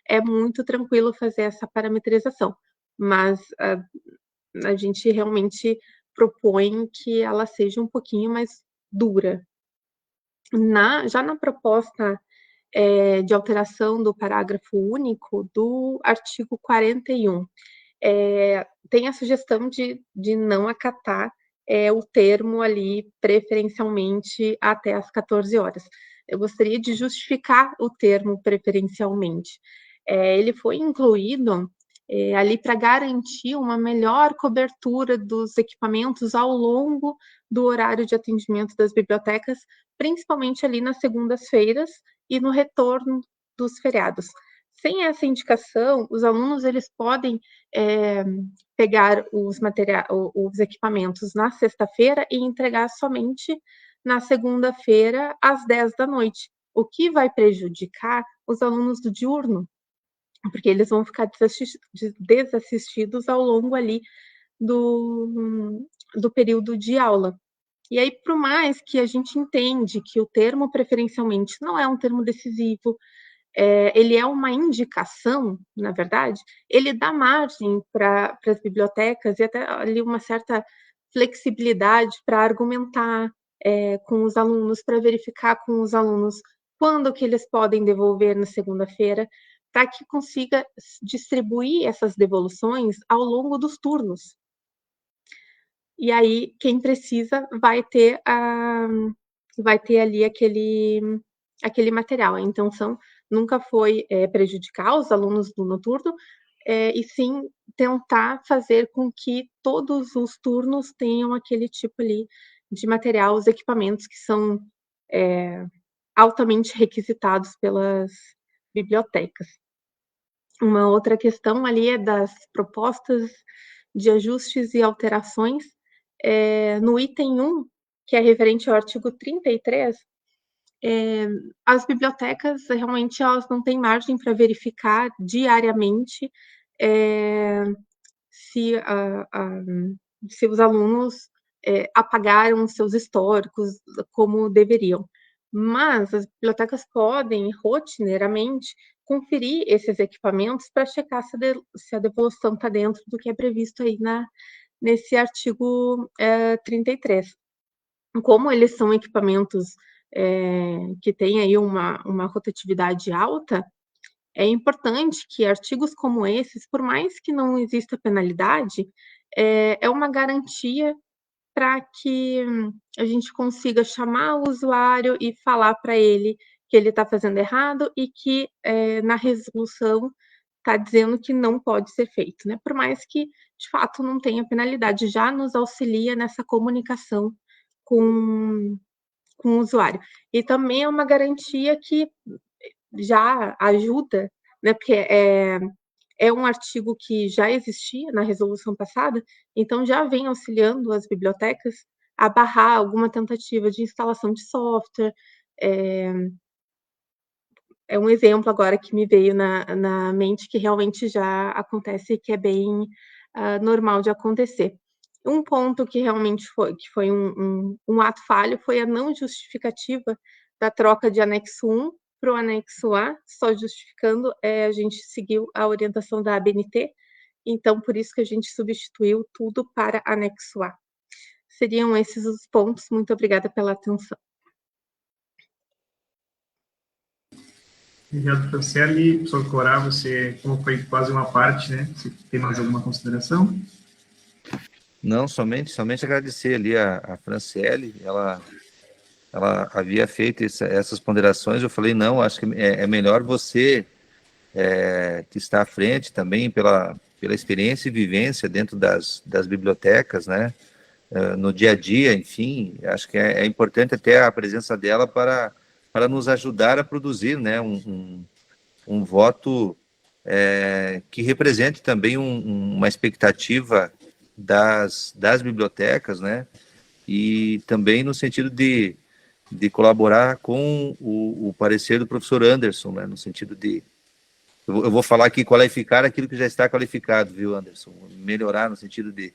é muito tranquilo fazer essa parametrização, mas a gente realmente propõe que ela seja um pouquinho mais dura. Já na proposta de alteração do parágrafo único do artigo 41, tem a sugestão de não acatar o termo ali preferencialmente até às 14 horas. Eu gostaria de justificar o termo preferencialmente. Ele foi incluído ali para garantir uma melhor cobertura dos equipamentos ao longo do horário de atendimento das bibliotecas, principalmente ali nas segundas-feiras e no retorno dos feriados. Sem essa indicação, os alunos eles podem pegar os equipamentos na sexta-feira e entregar somente na segunda-feira às 10 da noite, o que vai prejudicar os alunos do diurno, porque eles vão ficar desassistidos ao longo ali do período de aula. E aí, por mais que a gente entende que o termo preferencialmente não é um termo decisivo, ele é uma indicação, na verdade, ele dá margem para as bibliotecas e até ali uma certa flexibilidade para argumentar com os alunos, para verificar com os alunos quando que eles podem devolver na segunda-feira, para que consiga distribuir essas devoluções ao longo dos turnos. E aí, quem precisa vai ter ali aquele material. A intenção nunca foi prejudicar os alunos do noturno, e sim tentar fazer com que todos os turnos tenham aquele tipo ali de material, os equipamentos que são altamente requisitados pelas bibliotecas. Uma outra questão ali é das propostas de ajustes e alterações. No item 1, que é referente ao artigo 33, as bibliotecas realmente elas não têm margem para verificar diariamente se os alunos apagaram seus históricos como deveriam. Mas as bibliotecas podem, rotineiramente, conferir esses equipamentos para checar se a devolução está dentro do que é previsto aí nesse artigo 33. Como eles são equipamentos que têm aí uma rotatividade alta, é importante que artigos como esses, por mais que não exista penalidade, é uma garantia para que a gente consiga chamar o usuário e falar para ele que ele está fazendo errado e que na resolução está dizendo que não pode ser feito, né? Por mais que, de fato, não tenha penalidade, já nos auxilia nessa comunicação com o usuário. E também é uma garantia que já ajuda, né? Porque é um artigo que já existia na resolução passada, então já vem auxiliando as bibliotecas a barrar alguma tentativa de instalação de software. É um exemplo agora que me veio na mente que realmente já acontece e que é bem normal de acontecer. Um ponto que realmente foi um ato falho foi a não justificativa da troca de anexo 1 para o anexo A, só justificando, a gente seguiu a orientação da ABNT, então por isso que a gente substituiu tudo para anexo A. Seriam esses os pontos. Muito obrigada pela atenção. Obrigado, Franciele. Professor Corá, você, como foi quase uma parte, né? Você tem mais alguma consideração? Não, somente agradecer ali a Franciele, ela havia feito essas ponderações, eu falei, não, acho que é melhor você que está à frente também pela experiência e vivência dentro das bibliotecas, né, no dia a dia, enfim, acho que é importante até a presença dela para nos ajudar a produzir, né, um voto que represente também uma expectativa das bibliotecas, né, e também no sentido de colaborar com o parecer do professor Anderson, né, no sentido de, eu vou falar aqui, qualificar aquilo que já está qualificado, viu, Anderson? Melhorar no sentido de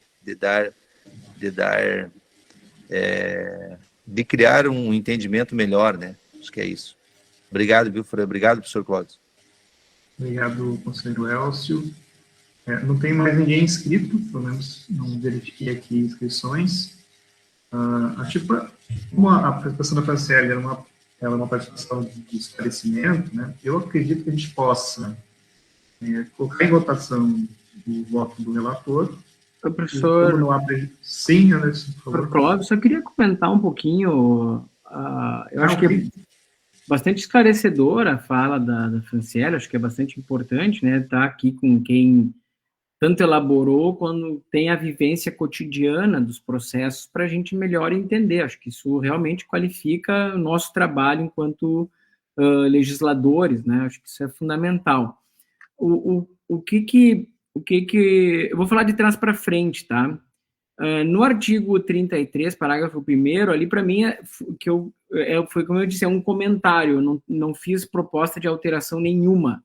criar um entendimento melhor, né? Acho que é isso. Obrigado, viu, Fran? Obrigado, professor Cláudio. Obrigado, conselheiro Elcio. Não tem mais ninguém inscrito, pelo menos não verifiquei aqui inscrições. Como a apresentação da Franciele ela é uma participação de esclarecimento, né, eu acredito que a gente possa colocar em votação o voto do relator. O professor... Sim, Anderson, por favor. Cláudio, só queria comentar um pouquinho, eu acho que é bastante esclarecedora a fala da Franciele, acho que é bastante importante, né, estar aqui com quem tanto elaborou, quando tem a vivência cotidiana dos processos para a gente melhor entender. Acho que isso realmente qualifica o nosso trabalho enquanto legisladores, né? Acho que isso é fundamental. O que eu vou falar de trás para frente, tá? No artigo 33, parágrafo 1º, ali para mim, foi como eu disse, é um comentário, eu não fiz proposta de alteração nenhuma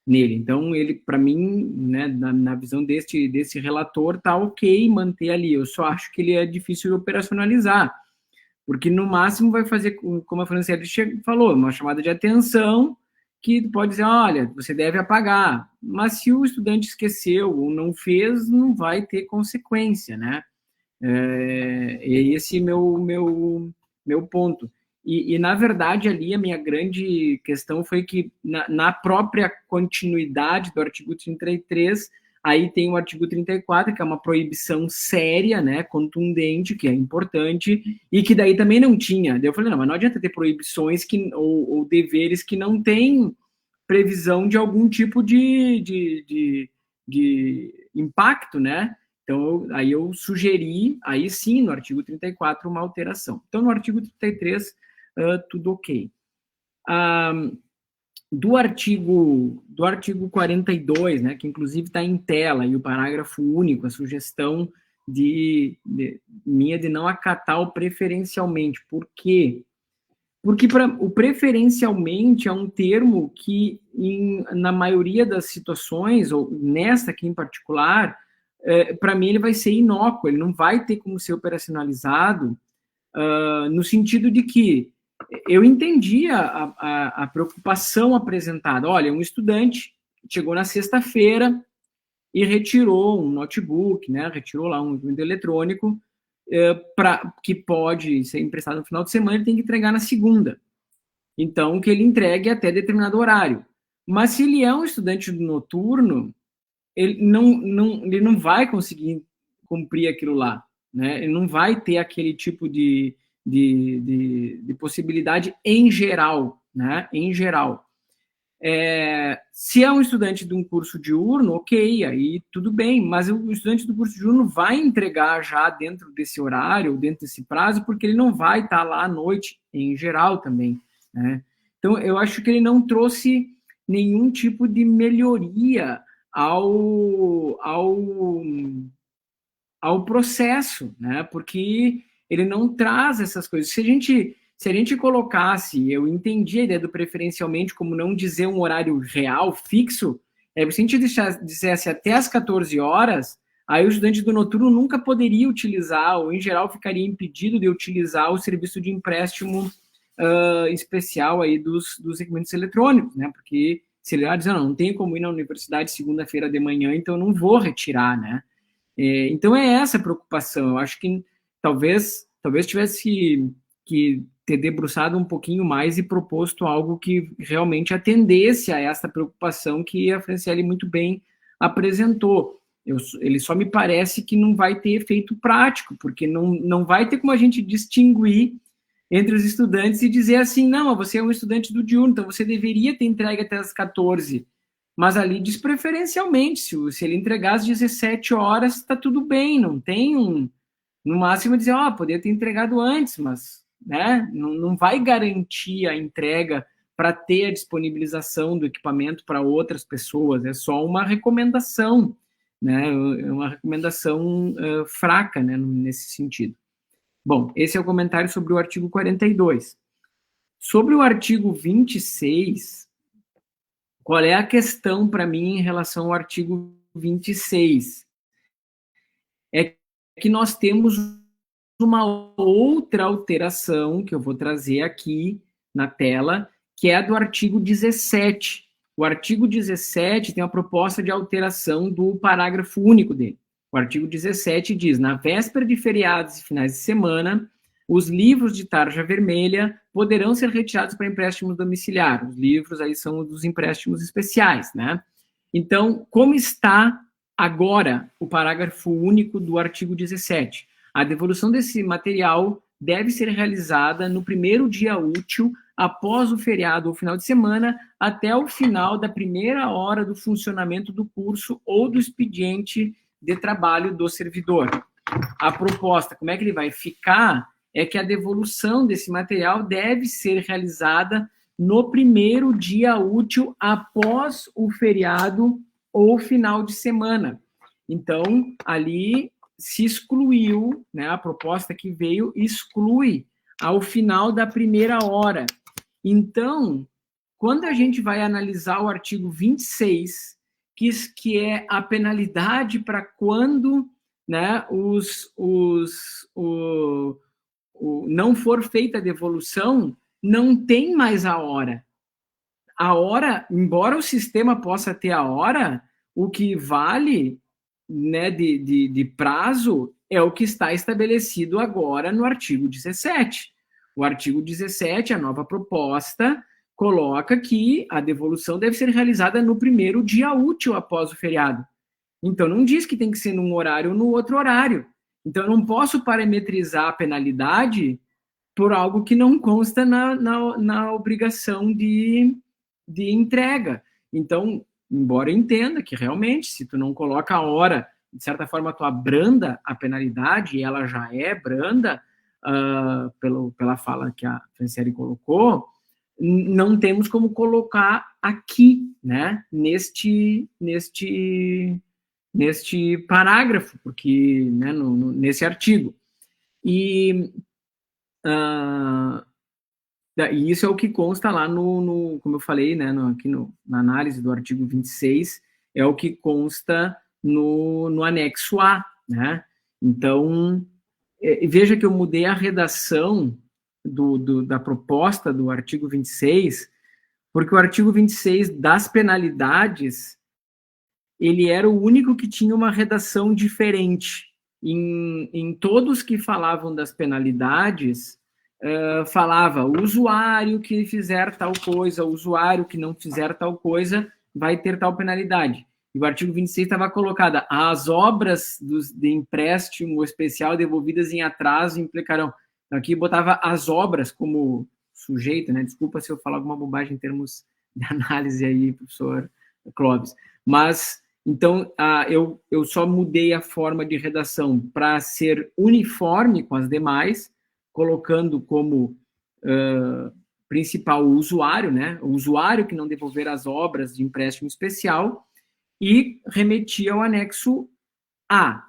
nele. Então, ele, para mim, né, na visão desse relator, tá ok manter ali. Eu só acho que ele é difícil de operacionalizar, porque no máximo vai fazer, como a Franciele falou, uma chamada de atenção que pode dizer, olha, você deve apagar. Mas se o estudante esqueceu ou não fez, não vai ter consequência, né? Esse é meu ponto. E, na verdade, ali a minha grande questão foi que, na própria continuidade do artigo 33, aí tem o artigo 34, que é uma proibição séria, né, contundente, que é importante, e que daí também não tinha. Daí eu falei, não, mas não adianta ter proibições ou deveres que não têm previsão de algum tipo de impacto, né? Então, aí eu sugeri, aí sim, no artigo 34, uma alteração. Então, no artigo 33, tudo ok. Do artigo 42, né, que inclusive está em tela, e o parágrafo único, a sugestão minha de não acatar o preferencialmente. Por quê? Porque o preferencialmente é um termo que, na maioria das situações, ou nesta aqui em particular, para mim ele vai ser inócuo, ele não vai ter como ser operacionalizado, no sentido de que eu entendi a preocupação apresentada. Olha, um estudante chegou na sexta-feira e retirou um notebook, né, retirou lá um documento eletrônico, que pode ser emprestado no final de semana, ele tem que entregar na segunda. Então, que ele entregue até determinado horário. Mas se ele é um estudante noturno, ele não vai conseguir cumprir aquilo lá, né? Ele não vai ter aquele tipo de possibilidade em geral, né? Em geral. Se é um estudante de um curso diurno, ok, aí tudo bem, mas o estudante do curso diurno vai entregar já dentro desse horário, dentro desse prazo, porque ele não vai estar lá à noite, em geral também, né? Então, eu acho que ele não trouxe nenhum tipo de melhoria ao processo, né? Porque ele não traz essas coisas. Se a gente colocasse, eu entendi a ideia do preferencialmente como não dizer um horário real, fixo, se a gente dissesse até as 14 horas, aí o estudante do noturno nunca poderia utilizar, ou em geral ficaria impedido de utilizar o serviço de empréstimo especial aí dos equipamentos eletrônicos, né? Porque se ele dizer, não tem como ir na universidade segunda-feira de manhã, então eu não vou retirar, né? Então é essa a preocupação. Eu acho que talvez tivesse que ter debruçado um pouquinho mais e proposto algo que realmente atendesse a essa preocupação que a Franciele muito bem apresentou. Ele só me parece que não vai ter efeito prático, porque não vai ter como a gente distinguir entre os estudantes e dizer assim, não, você é um estudante do diurno, então você deveria ter entregue até as 14, mas ali diz preferencialmente, se ele entregar às 17 horas, está tudo bem, não tem no máximo dizer, poderia ter entregado antes, mas né, não vai garantir a entrega para ter a disponibilização do equipamento para outras pessoas, é só uma recomendação, né, é uma recomendação fraca, né, nesse sentido. Bom, esse é o comentário sobre o artigo 42. Sobre o artigo 26, qual é a questão para mim em relação ao artigo 26? É que nós temos uma outra alteração que eu vou trazer aqui na tela, que é a do artigo 17. O artigo 17 tem a proposta de alteração do parágrafo único dele. O artigo 17 diz, na véspera de feriados e finais de semana, os livros de tarja vermelha poderão ser retirados para empréstimo domiciliar. Os livros aí são dos empréstimos especiais, né? Então, como está agora o parágrafo único do artigo 17? A devolução desse material deve ser realizada no primeiro dia útil após o feriado ou final de semana, até o final da primeira hora do funcionamento do curso ou do expediente de trabalho do servidor. A proposta, como é que ele vai ficar, é que a devolução desse material deve ser realizada no primeiro dia útil após o feriado ou final de semana. Então, ali se excluiu, né, a proposta que veio exclui ao final da primeira hora. Então, quando a gente vai analisar o artigo 26, que é a penalidade para quando, né, não for feita a devolução, não tem mais a hora. A hora, embora o sistema possa ter a hora, o que vale, né, de prazo é o que está estabelecido agora no artigo 17. O artigo 17, a nova proposta, coloca que a devolução deve ser realizada no primeiro dia útil após o feriado. Então, não diz que tem que ser num horário ou no outro horário. Então, eu não posso parametrizar a penalidade por algo que não consta na obrigação de entrega. Então, embora eu entenda que realmente, se tu não coloca a hora, de certa forma tu abranda a penalidade, e ela já é branda, pela fala que a Franciele colocou, não temos como colocar aqui, né, neste parágrafo, porque, né, nesse artigo. E isso é o que consta lá como eu falei, né, aqui na análise do artigo 26, é o que consta no anexo A, né? Então, veja que eu mudei a redação da proposta do artigo 26, porque o artigo 26 das penalidades, ele era o único que tinha uma redação diferente. Em todos que falavam das penalidades, falava o usuário que fizer tal coisa, o usuário que não fizer tal coisa, vai ter tal penalidade. E o artigo 26 estava colocada, as obras de empréstimo especial devolvidas em atraso implicarão. Aqui botava as obras como sujeito, né? Desculpa se eu falar alguma bobagem em termos de análise aí, professor Clóvis. Mas, então, eu só mudei a forma de redação para ser uniforme com as demais, colocando como principal o usuário, né? O usuário que não devolver as obras de empréstimo especial, e remetia ao anexo A.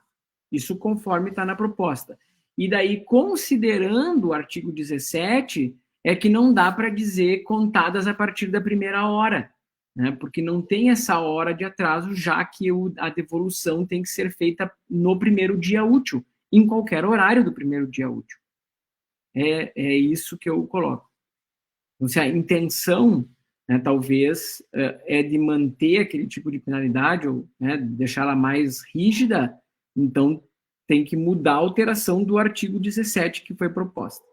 Isso conforme está na proposta. E daí, considerando o artigo 17, é que não dá para dizer contadas a partir da primeira hora. né? Porque não tem essa hora de atraso, já que a devolução tem que ser feita no primeiro dia útil, em qualquer horário do primeiro dia útil. É isso que eu coloco. Então, se a intenção, né, talvez, é de manter aquele tipo de penalidade, ou, né, deixá-la mais rígida, então tem que mudar a alteração do artigo 17 que foi proposta.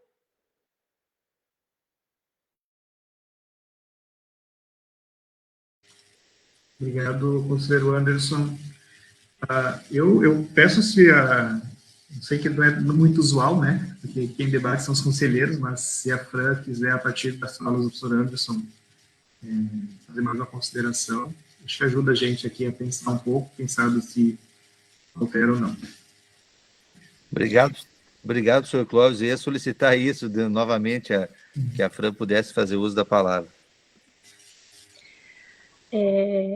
Obrigado, conselheiro Anderson. Eu peço se eu sei que não é muito usual, né? Porque quem debate são os conselheiros, mas se a Fran quiser, a partir das falas do professor Anderson, fazer mais uma consideração, acho que ajuda a gente aqui a pensar um pouco, quem sabe se altera ou não. Obrigado, senhor Clóvis. Eu ia solicitar isso novamente, que a Fran pudesse fazer uso da palavra.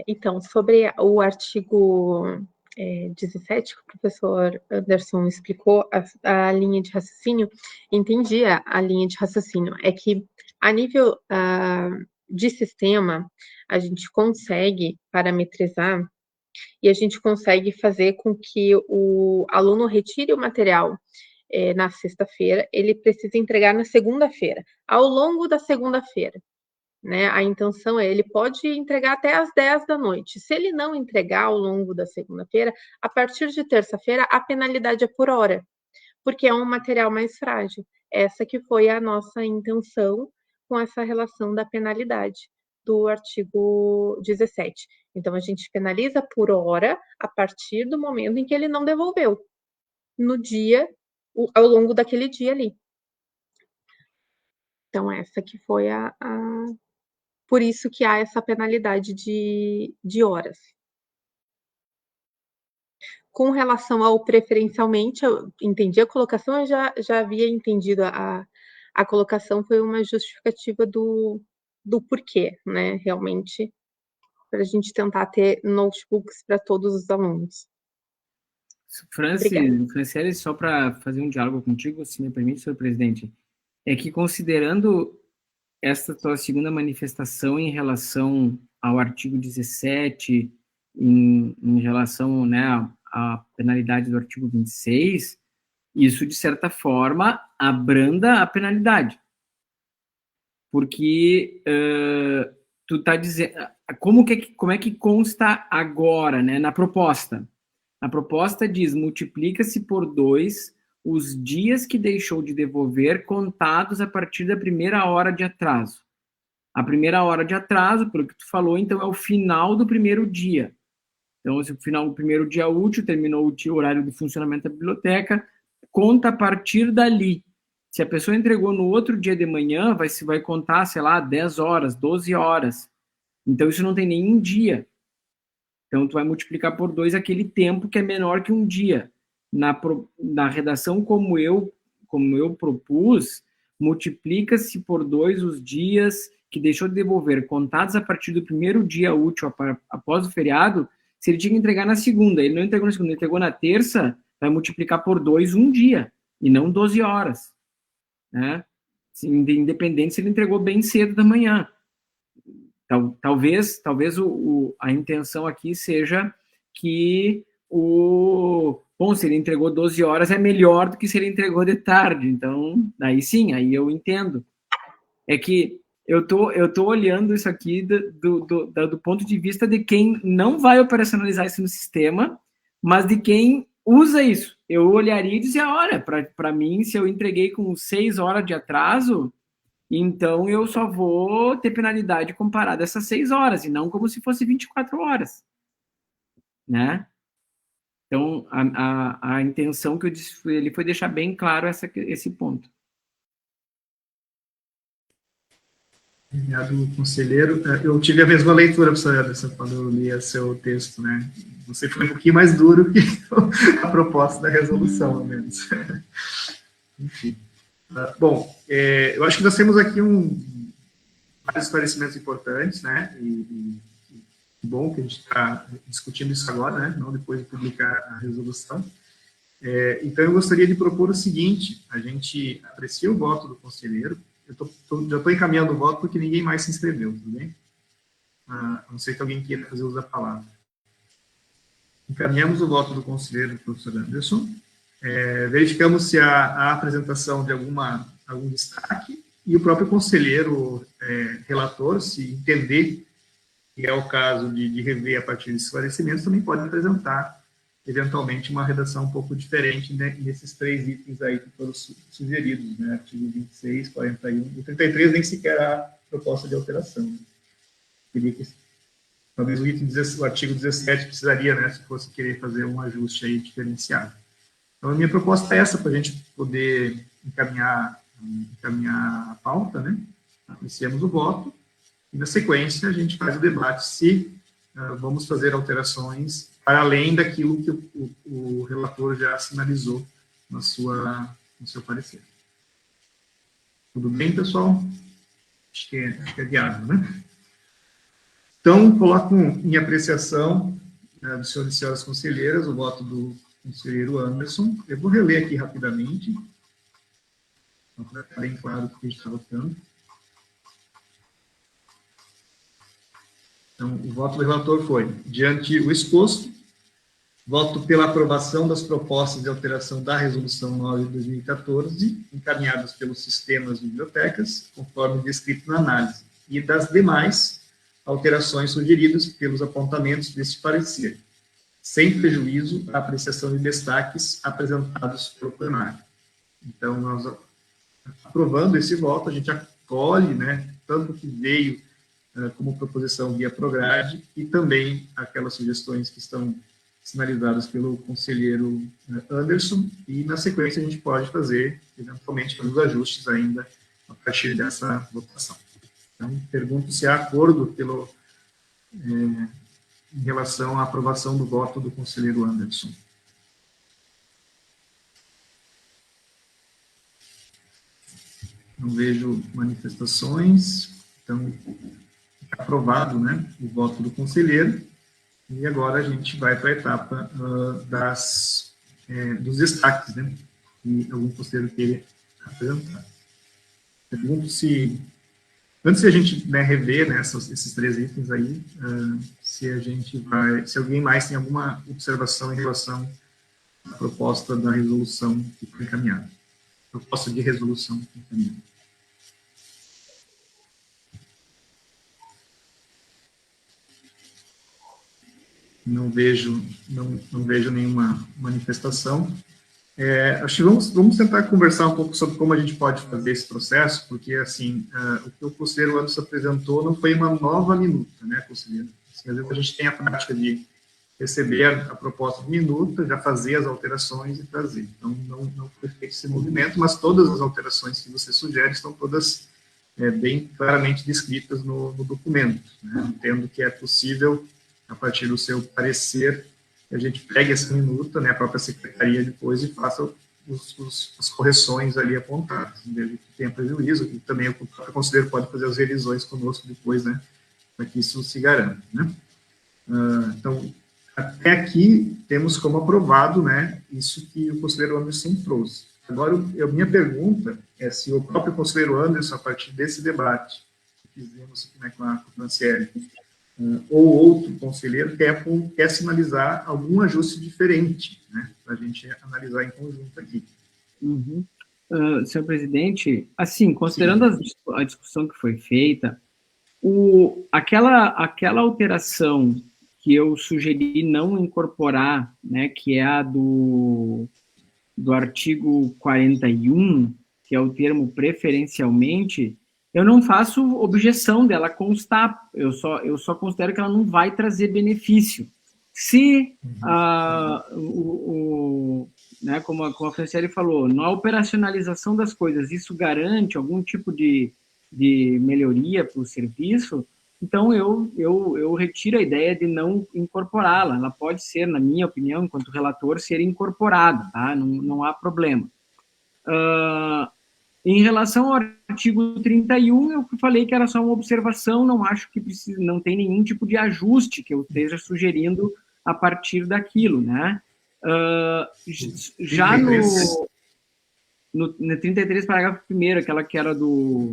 Então, sobre o artigo 17, que o professor Anderson explicou, a linha de raciocínio, entendi a linha de raciocínio. É que, a nível de sistema, a gente consegue parametrizar e a gente consegue fazer com que o aluno retire o material na sexta-feira, ele precisa entregar na segunda-feira, ao longo da segunda-feira. Né? A intenção ele pode entregar até às 10 da noite. Se ele não entregar ao longo da segunda-feira, a partir de terça-feira, a penalidade é por hora, porque é um material mais frágil. Essa que foi a nossa intenção com essa relação da penalidade do artigo 17. Então, a gente penaliza por hora a partir do momento em que ele não devolveu, no dia, ao longo daquele dia ali. Então, essa que foi por isso que há essa penalidade de horas. Com relação ao preferencialmente, eu entendi a colocação, eu já havia entendido a colocação, foi uma justificativa do porquê, né, realmente, para a gente tentar ter notebooks para todos os alunos. Franciele, só para fazer um diálogo contigo, se me permite, senhor presidente, é que considerando esta tua segunda manifestação em relação ao artigo 17, em relação, né, à penalidade do artigo 26, isso, de certa forma, abranda a penalidade. Porque tu está dizendo... Como é que consta agora, né, na proposta? A proposta diz, multiplica-se por 2 os dias que deixou de devolver contados a partir da primeira hora de atraso. A primeira hora de atraso, pelo que tu falou, então, é o final do primeiro dia. Então, se o final do primeiro dia útil, terminou o horário de funcionamento da biblioteca, conta a partir dali. Se a pessoa entregou no outro dia de manhã, vai contar, sei lá, 10 horas, 12 horas. Então, isso não tem nenhum dia. Então, tu vai multiplicar por 2 aquele tempo que é menor que um dia. Na redação como eu propus, multiplica-se por 2 os dias que deixou de devolver, contados a partir do primeiro dia útil após o feriado. Se ele tinha que entregar na segunda, ele não entregou na segunda, ele entregou na terça, vai multiplicar por 2 um dia, e não 12 horas. Né? Independente se ele entregou bem cedo da manhã. Talvez a intenção aqui seja que se ele entregou 12 horas é melhor do que se ele entregou de tarde. Então, daí sim, aí eu entendo. É que eu tô olhando isso aqui do ponto de vista de quem não vai operacionalizar isso no sistema, mas de quem usa isso. Eu olharia e dizia, olha, para mim, se eu entreguei com 6 horas de atraso, então eu só vou ter penalidade comparada a essas 6 horas, e não como se fosse 24 horas. Né? Então, a intenção que eu disse ele foi deixar bem claro esse ponto. Obrigado, conselheiro. Eu tive a mesma leitura, professor Anderson, quando eu lia seu texto, né? Você foi um pouquinho mais duro que a proposta da resolução, ao menos. Enfim. Bom, eu acho que nós temos aqui vários esclarecimentos importantes, né? E bom que a gente está discutindo isso agora, né? Não depois de publicar a resolução. Então, eu gostaria de propor o seguinte: a gente aprecia o voto do conselheiro. Já estou encaminhando o voto porque ninguém mais se inscreveu, tudo bem? a não ser que alguém queira fazer uso da palavra. Encaminhamos o voto do conselheiro, professor Anderson, verificamos se há apresentação de algum destaque, e o próprio conselheiro relator, se entender que é o caso de rever a partir de esclarecimentos, também pode apresentar, eventualmente, uma redação um pouco diferente, né, nesses 3 itens aí que foram sugeridos, né, artigo 26, 41, e 33 nem sequer há proposta de alteração. Né. Teria que, talvez o artigo 17 precisaria, né, se fosse querer fazer um ajuste aí diferenciado. Então, a minha proposta é essa, para a gente poder encaminhar a pauta, né, apreciamos o voto, e, na sequência, a gente faz o debate se vamos fazer alterações para além daquilo que o relator já sinalizou no seu parecer. Tudo bem, pessoal? Acho que é viável, né? Então, coloco em apreciação dos senhores e senhoras conselheiras o voto do conselheiro Anderson. Eu vou reler aqui rapidamente, para ficar bem claro o que a gente está votando. Então, o voto do relator foi, diante o exposto, voto pela aprovação das propostas de alteração da Resolução 9 de 2014, encaminhadas pelos sistemas de bibliotecas, conforme descrito na análise, e das demais alterações sugeridas pelos apontamentos deste parecer, sem prejuízo à apreciação de destaques apresentados pelo plenário. Então, nós, aprovando esse voto, a gente acolhe, né, tanto que veio como proposição via Prograde, e também aquelas sugestões que estão sinalizadas pelo conselheiro Anderson, e na sequência a gente pode fazer, eventualmente, os ajustes ainda a partir dessa votação. Então, pergunto se há acordo em relação à aprovação do voto do conselheiro Anderson. Não vejo manifestações, então, aprovado, né, o voto do conselheiro, e agora a gente vai para a etapa dos destaques, né, que algum conselheiro queira apresentar. Pergunto se, antes de a gente, né, rever, né, esses 3 itens aí, se alguém mais tem alguma observação em relação à proposta da resolução que foi encaminhada. Proposta de resolução que foi encaminhada. Não vejo nenhuma manifestação. Acho que vamos tentar conversar um pouco sobre como a gente pode fazer esse processo, porque, assim, o que o conselheiro Anderson apresentou não foi uma nova minuta, né, conselheiro? Assim, às vezes a gente tem a prática de receber a proposta de minuta, já fazer as alterações e trazer. Então, não foi feito esse movimento, mas todas as alterações que você sugere estão todas bem claramente descritas no documento, né? Entendo que é possível, a partir do seu parecer, que a gente pegue essa minuta, né, a própria secretaria depois, e faça as correções ali apontadas, desde que tenha prejuízo, e também o próprio conselheiro pode fazer as revisões conosco depois, né, para que isso se garanta, né. Então, até aqui, temos como aprovado, né, isso que o conselheiro Anderson trouxe. Agora, a minha pergunta é se o próprio conselheiro Anderson, a partir desse debate que fizemos aqui, né, com a Franciele, ou outro conselheiro quer sinalizar algum ajuste diferente, né, para a gente analisar em conjunto aqui. Uhum. Senhor presidente, assim, considerando a discussão que foi feita, aquela alteração que eu sugeri não incorporar, né, que é a do artigo 41, que é o termo preferencialmente, eu não faço objeção dela constar, eu só considero que ela não vai trazer benefício. Se, né, como a Franciele falou, na operacionalização das coisas, isso garante algum tipo de melhoria para o serviço, então eu retiro a ideia de não incorporá-la. Ela pode ser, na minha opinião, enquanto relator, ser incorporada, tá? Não há problema. Em relação ao artigo 31, eu falei que era só uma observação, não acho que não tem nenhum tipo de ajuste que eu esteja sugerindo a partir daquilo, né? Já no 33, parágrafo 1º, aquela que era não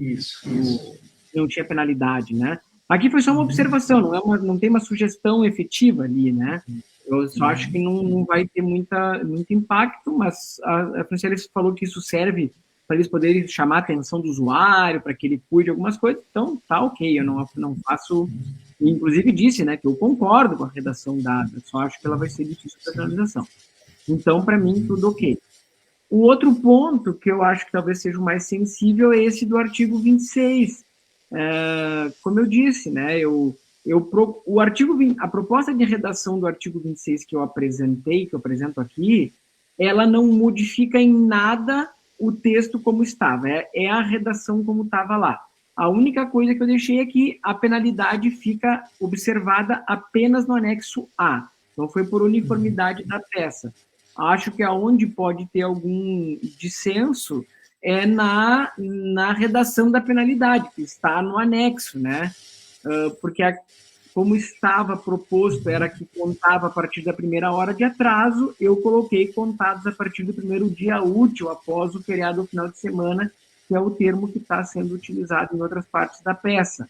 tinha penalidade, né? Aqui foi só uma observação, não tem uma sugestão efetiva ali, né? Eu só acho que não vai ter muito impacto, mas a Franciele falou que isso serve para eles poderem chamar a atenção do usuário, para que ele cuide de algumas coisas, então tá ok, eu não faço... Inclusive disse, né, que eu concordo com a redação dada, só acho que ela vai ser difícil de finalização. Então, para mim, tudo ok. O outro ponto que eu acho que talvez seja o mais sensível é esse do artigo 26. Como eu disse, né, o artigo 20, a proposta de redação do artigo 26 que eu apresento aqui, ela não modifica em nada o texto como estava, é a redação como estava lá. A única coisa que eu deixei aqui, a penalidade fica observada apenas no anexo A. Então, foi por uniformidade da peça. Acho que aonde pode ter algum dissenso é na redação da penalidade, que está no anexo, né? Porque como estava proposto, era que contava a partir da primeira hora de atraso, eu coloquei contados a partir do primeiro dia útil após o feriado ou final de semana, que é o termo que está sendo utilizado em outras partes da peça.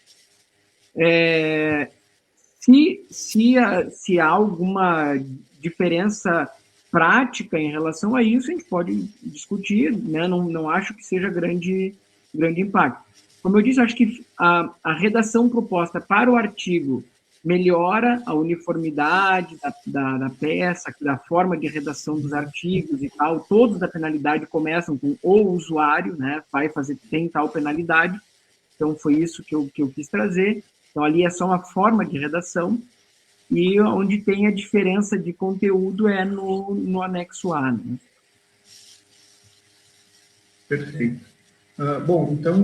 Se há alguma diferença prática em relação a isso, a gente pode discutir, né? Não acho que seja grande impacto. Como eu disse, acho que a redação proposta para o artigo melhora a uniformidade da peça, da forma de redação dos artigos e tal. Todos da penalidade começam com o usuário, né? Tem tal penalidade. Então, foi isso que eu quis trazer. Então, ali é só uma forma de redação, e onde tem a diferença de conteúdo é no anexo A. Né? Perfeito. Bom, então,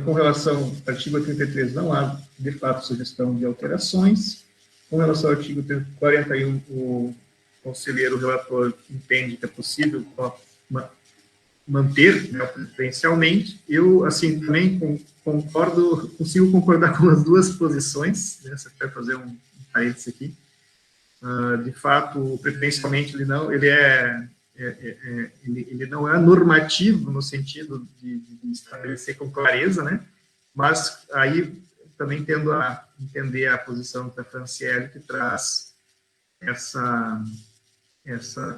com relação ao artigo 33, não há, de fato, sugestão de alterações. Com relação ao artigo 41, o conselheiro, o relator, entende que é possível manter, né, preferencialmente. Eu, assim, também consigo concordar com as duas posições, né? Você quer fazer um parênteses aqui. De fato, preferencialmente, ele não é normativo no sentido de estabelecer com clareza, né? Mas aí também tendo a entender a posição da Franciele, que traz essa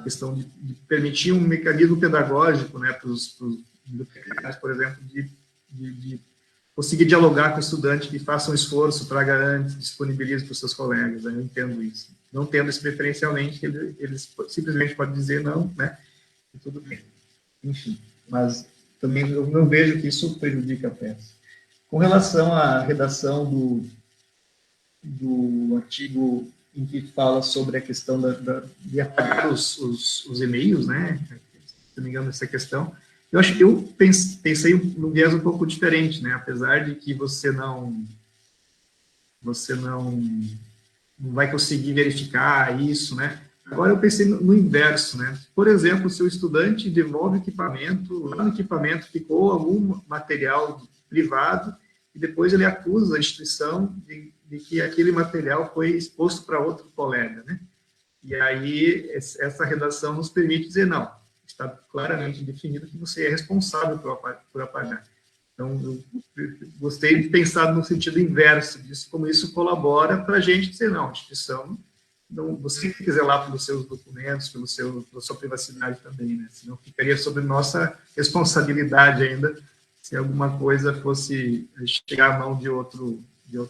questão de permitir um mecanismo pedagógico, né, para os bibliotecários, por exemplo, de conseguir dialogar com o estudante, que faça um esforço, traga antes, disponibilize para os seus colegas. Eu entendo isso. Não tendo isso preferencialmente, eles simplesmente podem dizer não, né? E tudo bem. Enfim, mas também eu não vejo que isso prejudique a peça. Com relação à redação do artigo em que fala sobre a questão de apagar os e-mails, né? Se não me engano, essa questão. Eu pensei num viés um pouco diferente, né? Apesar de que você não vai conseguir verificar isso, né? Agora eu pensei no inverso, né? Por exemplo, se o estudante devolve equipamento, lá no equipamento ficou algum material privado, e depois ele acusa a instituição de que aquele material foi exposto para outro colega, né? E aí essa redação nos permite dizer não, está claramente definido que você é responsável por apagar. Então, eu gostei de pensar no sentido inverso disso, como isso colabora para a gente dizer, não, a instituição, não, você tem que zelar pelos seus documentos, pela sua privacidade também, né? Senão ficaria sobre nossa responsabilidade ainda, se alguma coisa fosse chegar à mão de outro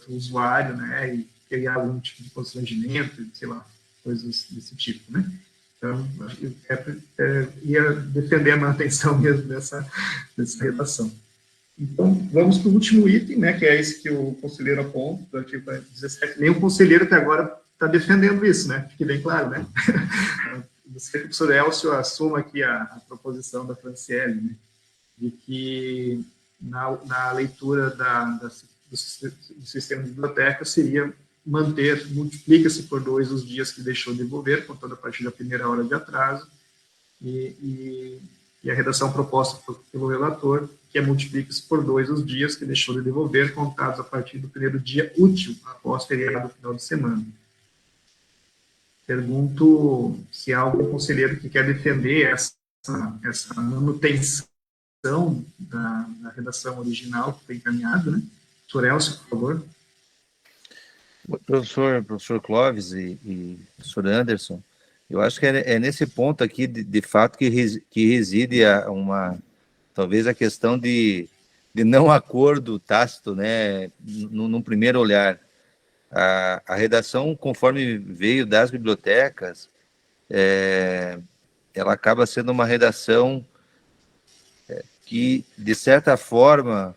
usuário, né, e criar algum tipo de constrangimento, sei lá, coisas desse tipo, né? Então, acho que ia defender a manutenção mesmo dessa redação. Então, vamos para o último item, né, que é esse que o conselheiro aponta, do artigo 17. Nem o conselheiro até agora está defendendo isso, né? Fique bem claro, né? Você, que o professor Elcio, assuma aqui a proposição da Franciele, né, de que na leitura do sistema de biblioteca seria multiplica-se por 2 os dias que deixou de devolver, contando a partir da primeira hora de atraso, e a redação proposta pelo relator, que multiplica-se por 2 os dias que deixou de devolver, contados a partir do primeiro dia útil, após feriado final de semana. Pergunto se há algum conselheiro que quer defender essa manutenção da redação original que foi encaminhada, né? Professor Elcio, por favor. Professor Clóvis e professor Anderson, eu acho que é nesse ponto aqui, de fato, que reside talvez a questão de não acordo tácito, né, no primeiro olhar. A redação, conforme veio das bibliotecas, ela acaba sendo uma redação que, de certa forma,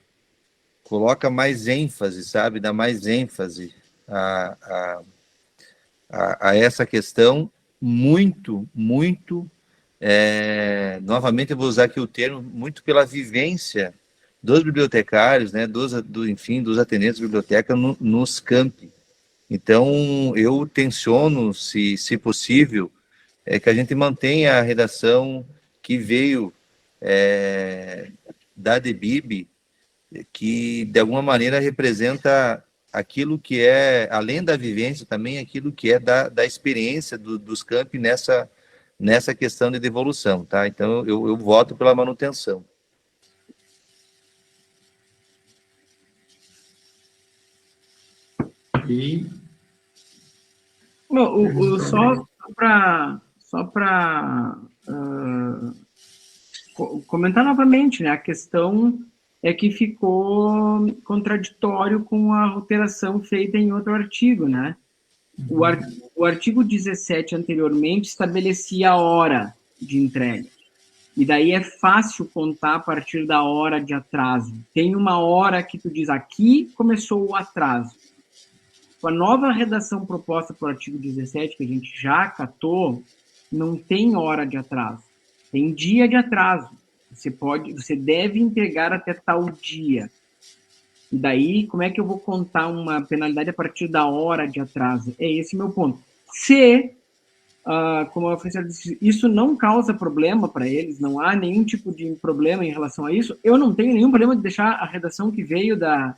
coloca mais ênfase, sabe? Dá mais ênfase a essa questão, muito, novamente eu vou usar aqui o termo, muito pela vivência dos bibliotecários, né? Enfim, dos atendentes de biblioteca nos campi. Então, eu tenciono, se possível, que a gente mantenha a redação que veio da DEBIB, que de alguma maneira representa aquilo que é, além da vivência, também aquilo que é da experiência dos campi nessa questão de devolução, tá? Então, eu voto pela manutenção. E Só para comentar novamente, né? A questão é que ficou contraditório com a alteração feita em outro artigo, né? O artigo 17 anteriormente estabelecia a hora de entrega. E daí é fácil contar a partir da hora de atraso. Tem uma hora que tu diz, aqui começou o atraso. Com a nova redação proposta para o artigo 17, que a gente já acatou, não tem hora de atraso. Tem dia de atraso. Você deve entregar até tal dia. E daí, como é que eu vou contar uma penalidade a partir da hora de atraso? É esse o meu ponto. Se, como a professora disse, isso não causa problema para eles, não há nenhum tipo de problema em relação a isso, eu não tenho nenhum problema de deixar a redação que veio da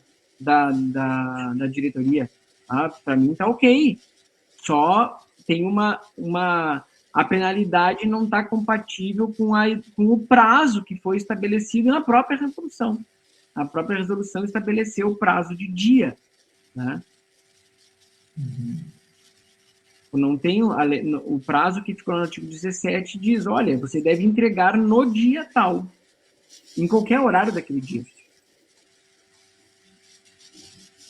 diretoria. Para mim está ok. Só tem a penalidade não está compatível com o prazo que foi estabelecido na própria resolução. A própria resolução estabeleceu o prazo de dia, né? Não tem o prazo que ficou no artigo 17 diz, olha, você deve entregar no dia tal, em qualquer horário daquele dia.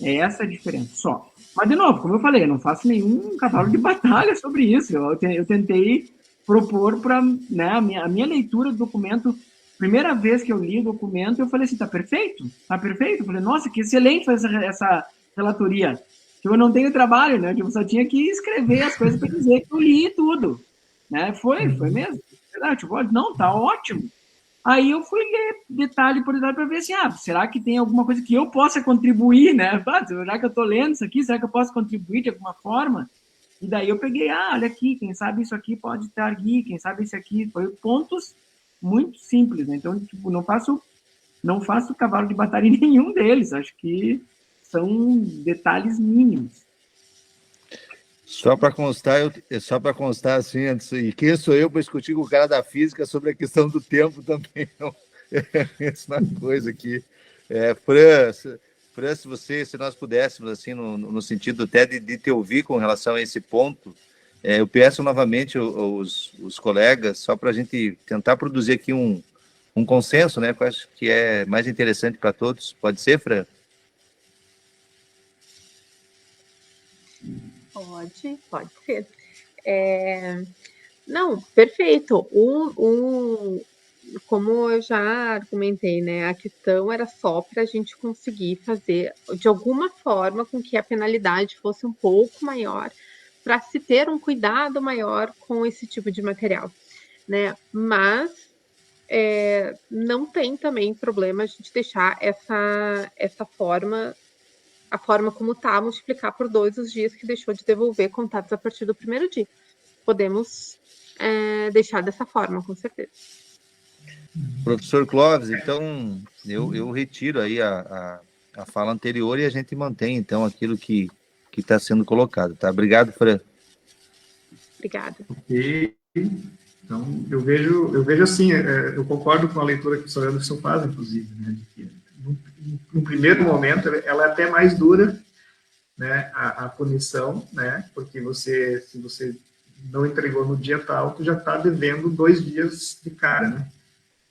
É essa a diferença, só. Mas, de novo, como eu falei, eu não faço nenhum cavalo de batalha sobre isso. Eu tentei propor para, né, a minha leitura do documento. Primeira vez que eu li o documento, eu falei assim, tá perfeito? Tá perfeito? Eu falei, nossa, que excelente foi essa relatoria. Eu não tenho trabalho, né? Eu só tinha que escrever as coisas para dizer que eu li tudo. Né? Foi mesmo. Tipo, não, tá ótimo. Aí eu fui ler detalhe por detalhe para ver assim, será que tem alguma coisa que eu possa contribuir, né? Já que eu estou lendo isso aqui, será que eu posso contribuir de alguma forma? E daí eu peguei, olha aqui, quem sabe isso aqui pode estar aqui, quem sabe isso aqui. Foi pontos muito simples, né? Então, tipo, não faço cavalo de batalha em nenhum deles. Acho que são detalhes mínimos. Só para constar, assim, antes, e quem sou eu para discutir com o cara da física sobre a questão do tempo também, não é a mesma coisa aqui. Fran, se nós pudéssemos, assim, no sentido até de te ouvir com relação a esse ponto, eu peço novamente os colegas, só para a gente tentar produzir aqui um consenso, né, que eu acho que é mais interessante para todos. Pode ser, Fran? Pode ser. Não, perfeito. Como eu já argumentei, né, a questão era só para a gente conseguir fazer, de alguma forma, com que a penalidade fosse um pouco maior, para se ter um cuidado maior com esse tipo de material, né? Mas não tem também problema a gente deixar essa forma, a forma como está, multiplicar por 2 os dias que deixou de devolver contatos a partir do primeiro dia. Podemos deixar dessa forma, com certeza. Professor Clóvis, então eu retiro aí a fala anterior e a gente mantém, então, aquilo que está sendo colocado, tá? Obrigado, Fran. Obrigada. Ok. Então, eu vejo assim, eu concordo com a leitura que o professor Anderson faz, inclusive, né, de que no primeiro momento ela é até mais dura, né, a punição, né, porque se você não entregou no dia tal, tu já está devendo 2 dias de cara, né?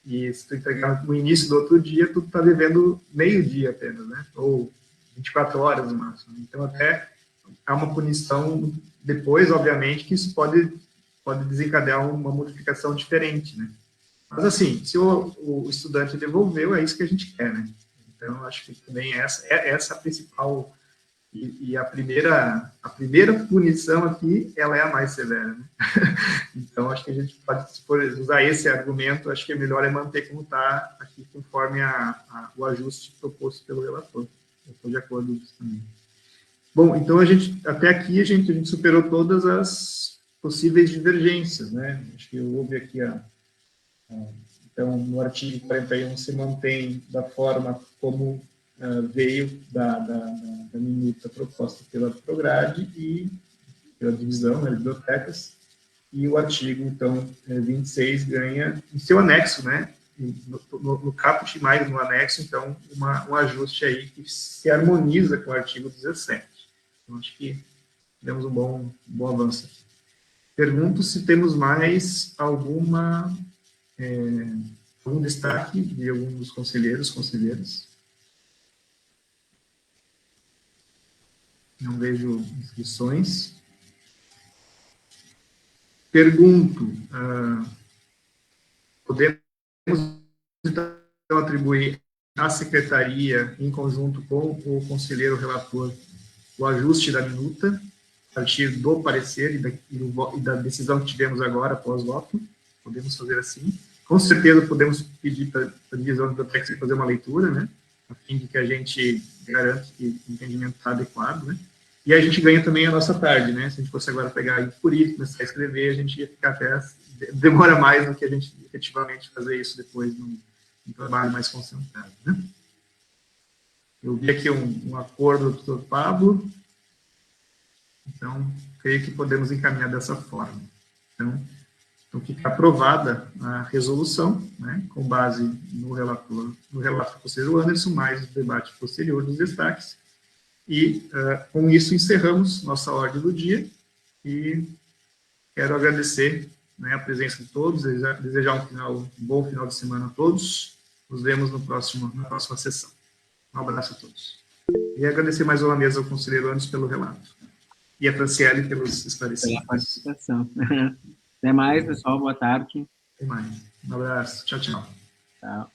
E se tu entregar no início do outro dia, tu está devendo meio dia apenas, né? Ou 24 horas no máximo. Então, até há uma punição depois, obviamente, que isso pode desencadear uma modificação diferente, né? Mas, assim, se o estudante devolveu, é isso que a gente quer, né? Então, acho que também essa a principal e a primeira punição aqui, ela é a mais severa, né? Então, acho que a gente pode, se for usar esse argumento, acho que é melhor manter como está aqui, conforme o ajuste proposto pelo relator. Eu estou de acordo com isso também. Bom, então, até aqui, a gente superou todas as possíveis divergências, né? Acho que houve aqui então, no artigo 41 se mantém da forma como veio da minuta proposta pela Prograde e pela divisão, né, bibliotecas, e o artigo, então, 26 ganha, em seu anexo, né, no caput mais no anexo, então, um ajuste aí que se harmoniza com o artigo 17. Então, acho que temos um bom avanço aqui. Pergunto se temos mais algum destaque de algum dos conselheiras. Não vejo inscrições. Pergunto, podemos, então, atribuir à secretaria, em conjunto com o conselheiro relator, o ajuste da minuta, a partir do parecer e da decisão que tivemos agora, após voto? Podemos fazer assim. Com certeza, podemos pedir para a divisão da biblioteca fazer uma leitura, né, a fim de que a gente garante que o entendimento está adequado, né? E a gente ganha também a nossa tarde, né? Se a gente fosse agora pegar e por isso começar a escrever, a gente ia ficar até... Demora mais do que a gente efetivamente fazer isso depois num trabalho mais concentrado, né? Eu vi aqui um acordo do doutor Pablo, então, creio que podemos encaminhar dessa forma. Então fica aprovada a resolução, né, com base no relato do conselheiro Anderson, mais o debate posterior dos destaques, e com isso encerramos nossa ordem do dia, e quero agradecer, né, a presença de todos, desejar um bom final de semana a todos, nos vemos na próxima sessão. Um abraço a todos. E agradecer mais uma vez ao conselheiro Anderson pelo relato, e a Franciele pelos esclarecimentos. Pela participação. Até mais, pessoal. Boa tarde. Até mais. Um abraço. Tchau, tchau. Tchau.